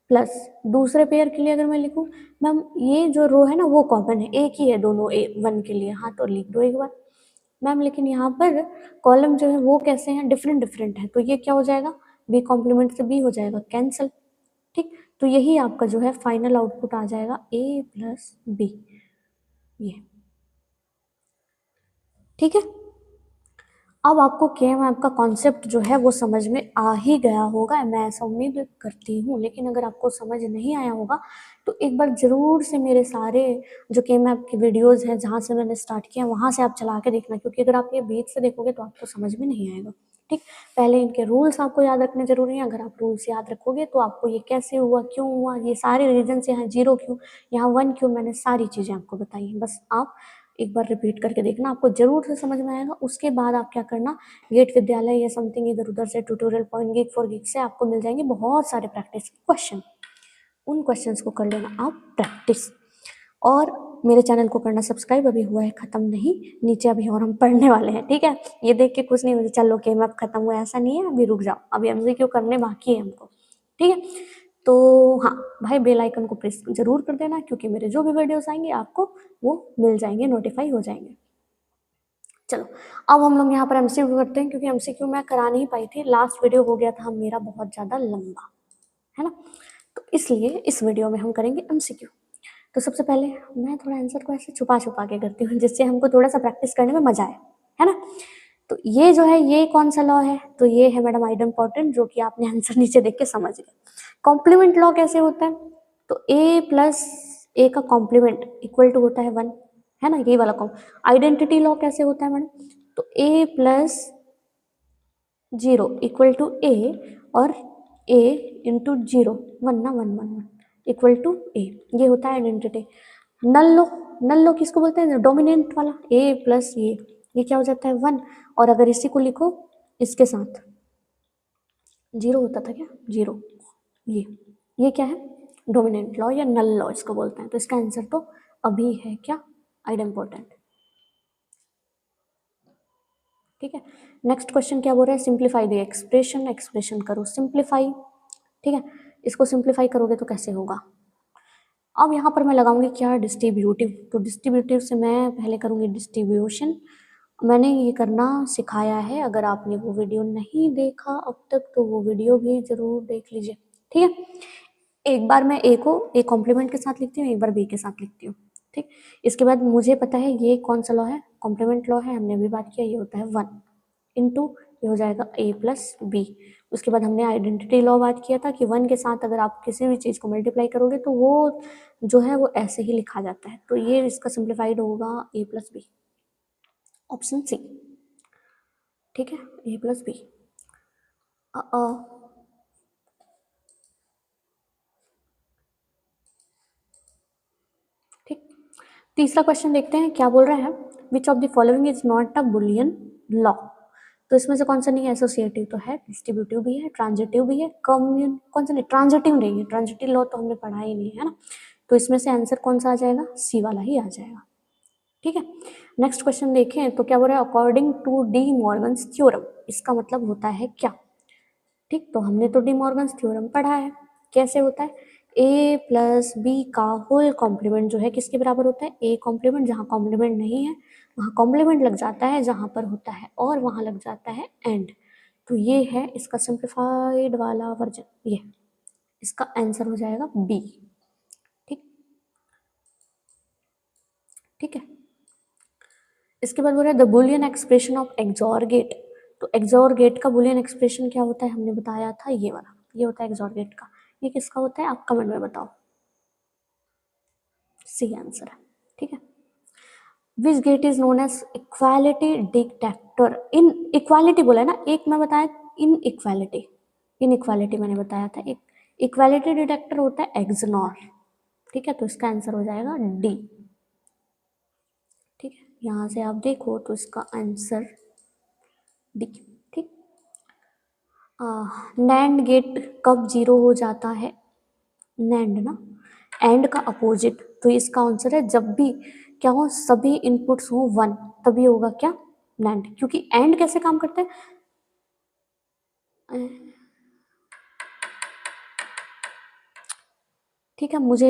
प्लस दूसरे पेयर के लिए अगर मैं लिखूँ, मैम ये जो रो है ना वो कॉमन है, एक ही है दोनों 1 के लिए, हाँ, तो लिख दो एक बार मैम। लेकिन यहाँ पर कॉलम जो है वो कैसे हैं, डिफरेंट डिफरेंट है, तो ये क्या हो जाएगा, बी कॉम्प्लीमेंट से बी हो जाएगा कैंसल। ठीक, तो यही आपका जो है फाइनल आउटपुट आ जाएगा a प्लस बी, ये। ठीक है, अब आपको के-मैप का कॉन्सेप्ट जो है वो समझ में आ ही गया होगा, मैं ऐसा उम्मीद करती हूँ। लेकिन अगर आपको समझ नहीं आया होगा तो एक बार ज़रूर से मेरे सारे जो के-मैप की वीडियोस हैं जहाँ से मैंने स्टार्ट किया वहाँ से आप चला के देखना, क्योंकि अगर आप ये बीच से देखोगे तो आपको समझ में नहीं आएगा। ठीक, पहले इनके रूल्स आपको याद रखने जरूरी हैं। अगर आप रूल्स याद रखोगे तो आपको ये कैसे हुआ, क्यों हुआ, ये सारे रीजन्स, यहाँ 0 क्यों, यहाँ 1 क्यों, मैंने सारी चीज़ें आपको बताई हैं। बस आप एक बार रिपीट करके देखना, आपको जरूर से समझ में आएगा। उसके बाद आप क्या करना, गेट विद्यालय या समथिंग इधर उधर से tutorial point, geek for geek से आपको मिल जाएंगे बहुत सारे प्रैक्टिस क्वेश्चन। उन क्वेश्चंस को कर लेना आप प्रैक्टिस, और मेरे चैनल को करना सब्सक्राइब, अभी हुआ है ख़त्म नहीं, नीचे अभी और हम पढ़ने वाले हैं। ठीक है, ये देख के कुछ नहीं मुझे चलो के मैप खत्म हुआ, ऐसा नहीं है, अभी रुक जाओ, अभी एमसीक्यू करने बाकी है हमको। ठीक है, तो हाँ भाई, बेल आइकन को प्रेस जरूर कर देना, क्योंकि मेरे जो भी वीडियोस आएंगे आपको वो मिल जाएंगे, नोटिफाई हो जाएंगे। चलो अब हम लोग यहाँ पर एमसीक्यू करते हैं, क्योंकि एमसीक्यू मैं करा नहीं पाई थी, लास्ट वीडियो हो गया था मेरा बहुत ज़्यादा लंबा, है ना, तो इसलिए इस वीडियो में हम करेंगे एमसीक्यू। तो सबसे पहले मैं थोड़ा आंसर को ऐसे छुपा छुपा के करती हूँ, जिससे हमको थोड़ा सा प्रैक्टिस करने में मजा आए, है ना। तो ये जो है ये कौन सा लॉ है, तो ये है मैडम आइडेम्पोर्टेंट, जो कि आपने आंसर नीचे देख के समझ गए। कॉम्प्लीमेंट लॉ कैसे होता है, तो ए प्लस ए का कॉम्प्लीमेंट इक्वल टू होता है 1, है ना, ये वाला कॉम। आइडेंटिटी लॉ कैसे होता है मैडम, तो ए प्लस 0 इक्वल टू ए, और ए इंटू 0 1 ना 1 1 1 इक्वल टू ए, ये होता है आइडेंटिटी। नल लो, नल लो किसको बोलते हैं, डोमिनेंट वाला, ए प्लस ये क्या हो जाता है 1, और अगर इसी को लिखो इसके साथ 0 होता था क्या, 0, ये क्या है, डोमिनेंट लॉ या नल लॉ इसको बोलते हैं। तो इसका आंसर तो अभी है क्या, आइडेम्पोर्टेंट। ठीक है, नेक्स्ट क्वेश्चन क्या बोल रहा है, सिंप्लीफाई द एक्सप्रेशन, एक्सप्रेशन करो सिंप्लीफाई। ठीक है, इसको सिंप्लीफाई करोगे तो कैसे होगा। अब यहाँ पर मैं लगाऊंगी क्या, डिस्ट्रीब्यूटिव। तो डिस्ट्रीब्यूटिव से मैं पहले करूंगी डिस्ट्रीब्यूशन, मैंने ये करना सिखाया है, अगर आपने वो वीडियो नहीं देखा अब तक तो वो वीडियो भी जरूर देख लीजिए। ठीक है, एक बार मैं ए को ए कॉम्प्लीमेंट के साथ लिखती हूँ, एक बार बी के साथ लिखती हूँ। ठीक, इसके बाद मुझे पता है ये कौन सा लॉ है, कॉम्प्लीमेंट लॉ है, हमने अभी बात किया, ये होता है 1 इंटू ये हो जाएगा ए प्लस बी। उसके बाद हमने आइडेंटिटी लॉ बात किया था कि 1 के साथ अगर आप किसी भी चीज़ को मल्टीप्लाई करोगे तो वो जो है वो ऐसे ही लिखा जाता है, तो ये इसका सिंप्लीफाइड होगा ए प्लस बी, ऑप्शन सी। ठीक है, ए प्लस बी। ठीक, तीसरा क्वेश्चन देखते हैं क्या बोल रहा है, which of the following is not a Boolean law. तो इसमें से कौन सा नहीं है, एसोसिएटिव तो है, डिस्ट्रीब्यूटिव भी है, ट्रांजिटिव भी है, कम्यून कौन सा नहीं, ट्रांजिटिव नहीं है, ट्रांजिटिव लॉ तो हमने पढ़ा ही नहीं है ना, तो इसमें से आंसर कौन सा आ जाएगा, सी वाला ही आ जाएगा। ठीक है, नेक्स्ट क्वेश्चन देखें तो क्या बोल रहा है, according to De Morgan's theorem, इसका मतलब होता है क्या। ठीक, तो हमने तो डी मॉर्गन्स थ्योरम पढ़ा है, कैसे होता है, ए प्लस बी का होल कॉम्प्लीमेंट जो है किसके बराबर होता है, ए कॉम्प्लीमेंट, जहाँ कॉम्प्लीमेंट नहीं है वहाँ कॉम्प्लीमेंट लग जाता है, जहाँ पर होता है और वहाँ लग जाता है एंड। तो ये है इसका सिंप्लीफाइड वाला वर्जन, ये इसका आंसर हो जाएगा बी। ठीक, ठीक है, इसके बाद बोल रहा है the Boolean expression of XOR gate. तो एक्सॉर गेट का बुलियन एक्सप्रेशन क्या होता है, हमने बताया था ये वाला, ये होता है एक्सॉर गेट का, ये किसका होता है आप कमेंट में बताओ, सी आंसर है। ठीक है, which gate is known as equality detector, in equality बोला है ना, एक मैं बताया इन इक्वालिटी, इन इक्वालिटी मैंने बताया था, एक इक्वालिटी डिटेक्टर होता है एक्सनॉर। ठीक है, तो इसका आंसर हो जाएगा डी। ठीक है, यहाँ से आप देखो तो इसका आंसर डी। ठीक, नैंड गेट कब जीरो हो जाता है, नैंड ना, एंड का अपोजिट, तो इसका आंसर है जब भी क्या हो, सभी इनपुट्स हो 1 तभी होगा क्या, नैंड, क्योंकि एंड कैसे काम करते हैं, ठीक है मुझे,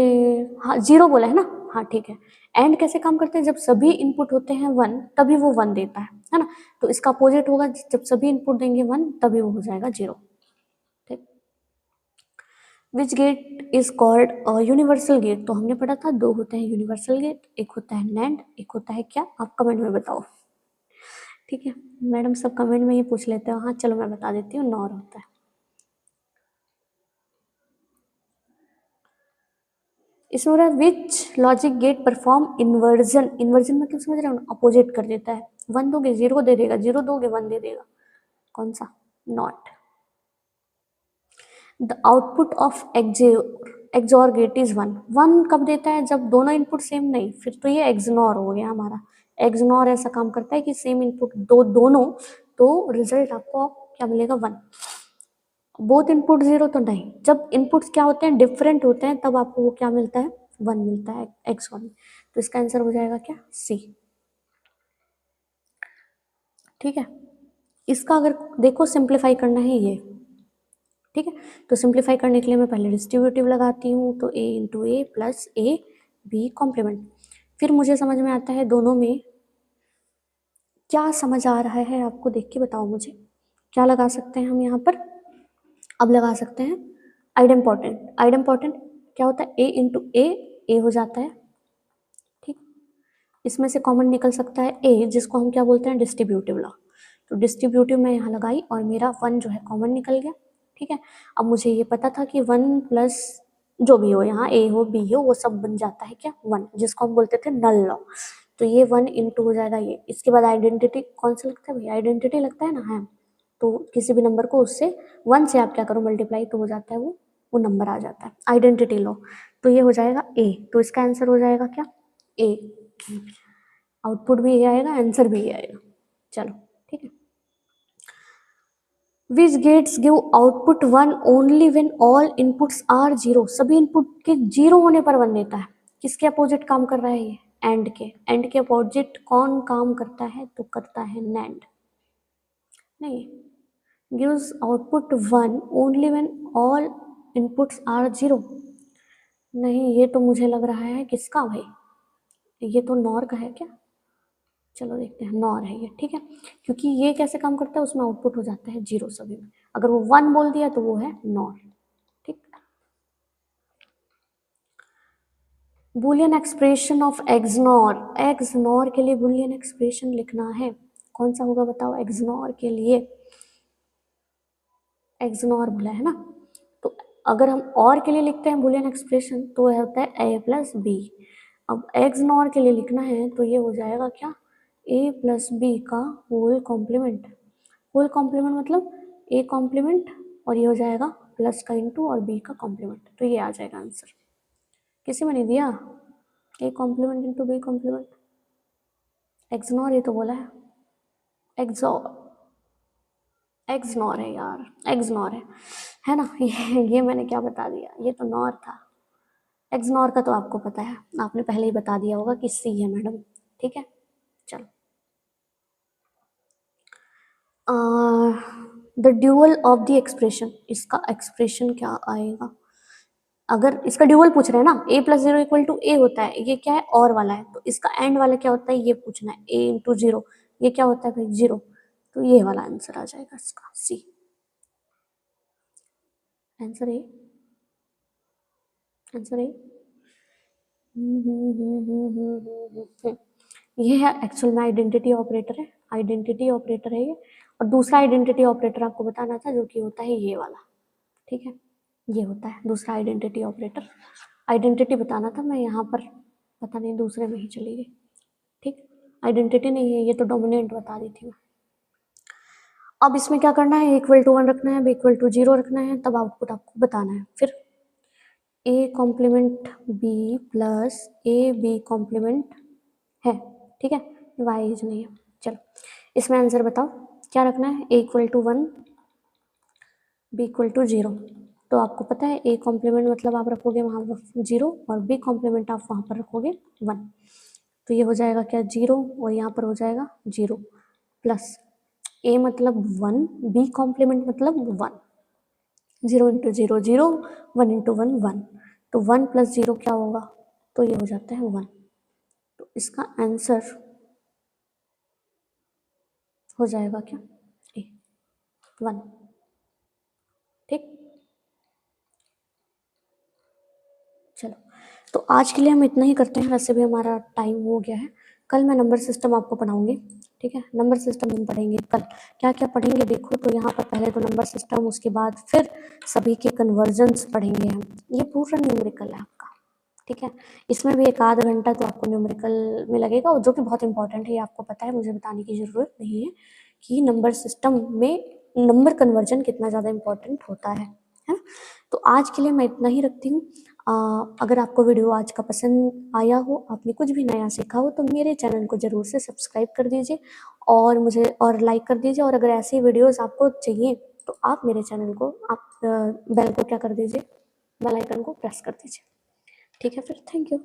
हाँ 0 बोला है ना, हाँ ठीक है, एंड कैसे काम करते हैं, जब सभी इनपुट होते हैं 1 तभी वो 1 देता है ना, तो इसका अपोजिट होगा, जब सभी इनपुट देंगे 1 तभी वो हो जाएगा 0। ठीक, which gate is called universal gate, तो हमने पढ़ा था दो होते हैं यूनिवर्सल गेट, एक होता है नैंड, एक होता है क्या, आप कमेंट में बताओ। ठीक है, मैडम सब कमेंट में ही पूछ लेते हो, हाँ चलो मैं बता देती हूँ, नॉर होता है। इसमें हो रहा है which logic gate perform inversion, inversion मतलब समझ रहे हो, अपोजिट कर देता है, 1 दोगे 0 दे देगा, 0 दोगे 1 दे देगा, कौन सा, not. The output of XOR gate is 1, 1 कब देता है, जब दोनों इनपुट सेम नहीं, फिर तो ये एक्सनॉर हो गया हमारा। एक्सनॉर ऐसा काम करता है कि सेम इनपुट दोनों, तो रिजल्ट आपको क्या मिलेगा 1, बोथ इनपुट 0 तो नहीं, जब इनपुट्स क्या होते हैं डिफरेंट होते हैं तब आपको वो क्या मिलता है 1 मिलता है x1, तो इसका आंसर हो जाएगा क्या, सी। ठीक है, इसका अगर देखो सिंप्लीफाई करना है ये, ठीक है, तो सिंप्लीफाई करने के लिए मैं पहले डिस्ट्रीब्यूटिव लगाती हूँ, तो a into A plus A B complement, फिर मुझे समझ में आता है दोनों में क्या समझ आ रहा है आपको? देख के बताओ मुझे, क्या लगा सकते हैं हम यहाँ पर? अब लगा सकते हैं आइडेम्पोर्टेंट। आइडेम्पोर्टेंट क्या होता है? ए इंटू ए हो जाता है, ठीक। इसमें से कॉमन निकल सकता है ए, जिसको हम क्या बोलते हैं? Distributive law. तो डिस्ट्रीब्यूटिव मैं यहाँ लगाई और मेरा वन जो है कॉमन निकल गया, ठीक है। अब मुझे ये पता था कि वन प्लस जो भी हो, यहाँ ए हो बी हो, वो सब बन जाता है क्या? वन, जिसको हम बोलते थे नल लॉ। तो ये वन इंटू हो जाएगा ये। इसके बाद आइडेंटिटी कौन सा लगता है भाई? आइडेंटिटी लगता है ना, है। तो किसी भी नंबर को उससे वन से आप क्या करो? मल्टीप्लाई, तो हो जाता है वो नंबर आ जाता है, आइडेंटिटी लो। तो ये हो जाएगा ए, तो इसका आंसर हो जाएगा क्या? ए। आउटपुट भी ये आएगा, आंसर भी ये आएगा। चलो ठीक है। Which gates give output one only when all inputs are zero. सभी इनपुट के जीरो होने पर वन देता है। किसके अपोजिट काम कर रहा है ये? एंड के। एंड के अपोजिट कौन काम करता है? तो करता है नैंड। नहीं, gives output one only when all inputs are zero. नहीं, ये तो मुझे लग रहा है किसका भाई? ये तो नॉर का है क्या? चलो देखते हैं, नॉर है ये, ठीक है। क्योंकि ये कैसे काम करता है? उसमें आउटपुट हो जाता है जीरो सभी में। अगर वो वन बोल दिया तो वो है नॉर, ठीक। Boolean expression of XNOR. XNOR के लिए बुलियन एक्सप्रेशन लिखना है, कौन सा होगा बताओ? एक्सनॉर के लिए एक्सनॉर बोला है ना, तो अगर हम और के लिए लिखते हैं बुलियन एक्सप्रेशन तो वह होता है ए प्लस बी। अब एक्सनॉर के लिए लिखना है तो ये हो जाएगा क्या? ए प्लस बी का होल कॉम्प्लीमेंट। होल कॉम्प्लीमेंट मतलब ए कॉम्प्लीमेंट, और ये हो जाएगा प्लस का इंटू और बी का कॉम्प्लीमेंट, तो ये आ जाएगा आंसर। किसी में नहीं दिया? A complement into B complement. XNOR ये तो बोला है, एक्सॉर, एक्सनॉर है यार, एक्सनॉर है ना। ये मैंने क्या बता दिया? ये तो नॉर था। एक्सनॉर का तो आपको पता है, आपने पहले ही बता दिया होगा कि सी है मैडम, ठीक है। चलो, the dual of the expression. इसका एक्सप्रेशन क्या आएगा? अगर इसका ड्यूअल पूछ रहे हैं ना, ए प्लस जीरो इक्वल टू ए होता है, ये क्या है? और वाला है, तो इसका एंड वाला क्या होता है ये पूछना है। ए इंटू जीरो, ये क्या होता है भाई? जीरो। तो ये वाला आंसर आ जाएगा इसका, सी। Answer A, answer A. ये है एक्चुअल में आइडेंटिटी ऑपरेटर है, आइडेंटिटी ऑपरेटर है ये। और दूसरा आइडेंटिटी ऑपरेटर आपको बताना था, जो कि होता है ये वाला, ठीक है। ये होता है दूसरा आइडेंटिटी ऑपरेटर। आइडेंटिटी बताना था, मैं यहाँ पर पता नहीं दूसरे में ही चली गई, ठीक। आइडेंटिटी नहीं है ये, तो डोमिनेंट बता दी थी मैं। अब इसमें क्या करना है? इक्वल टू वन रखना है, बी इक्वल टू जीरो रखना है, तब आउटपुट आपको बताना है। फिर A complement B plus A B complement है, ठीक है। वाइज नहीं है। चलो इसमें आंसर बताओ क्या रखना है? A equal to one, B equal to zero. तो आपको पता है ए कॉम्प्लीमेंट मतलब आप रखोगे वहाँ जीरो, और बी कॉम्प्लीमेंट आप वहाँ पर रखोगे वन। तो ये हो जाएगा क्या? जीरो, और यहाँ पर हो जाएगा जीरो, प्लस ए मतलब वन, बी कॉम्प्लीमेंट मतलब one. Zero into zero zero, one into one one, तो वन प्लस जीरो क्या होगा? तो ये हो जाता है वन। तो इसका आंसर हो जाएगा क्या? ए, वन, ठीक। चलो, तो आज के लिए हम इतना ही करते हैं, वैसे भी हमारा टाइम हो गया है। कल मैं नंबर सिस्टम आपको पढ़ाऊंगी, ठीक है। नंबर सिस्टम हम पढ़ेंगे कल। क्या क्या पढ़ेंगे देखो, तो यहाँ पर पहले तो नंबर सिस्टम, उसके बाद फिर सभी के कन्वर्जन्स पढ़ेंगे हम। ये पूरा न्यूमेरिकल है आपका, ठीक है। इसमें भी एक आध घंटा तो आपको न्यूमेरिकल में लगेगा, और जो कि बहुत इंपॉर्टेंट है, ये आपको पता है, मुझे बताने की ज़रूरत नहीं है कि नंबर सिस्टम में नंबर कन्वर्जन कितना ज़्यादा इंपॉर्टेंट होता है। तो आज के लिए मैं इतना ही रखती हूँ। अगर आपको वीडियो आज का पसंद आया हो, आपने कुछ भी नया सीखा हो, तो मेरे चैनल को ज़रूर से सब्सक्राइब कर दीजिए और मुझे और लाइक कर दीजिए। और अगर ऐसी वीडियोस आपको चाहिए तो आप मेरे चैनल को, आप बेल को क्या कर दीजिए, बेल आइकन को प्रेस कर दीजिए, ठीक है। फिर थैंक यू।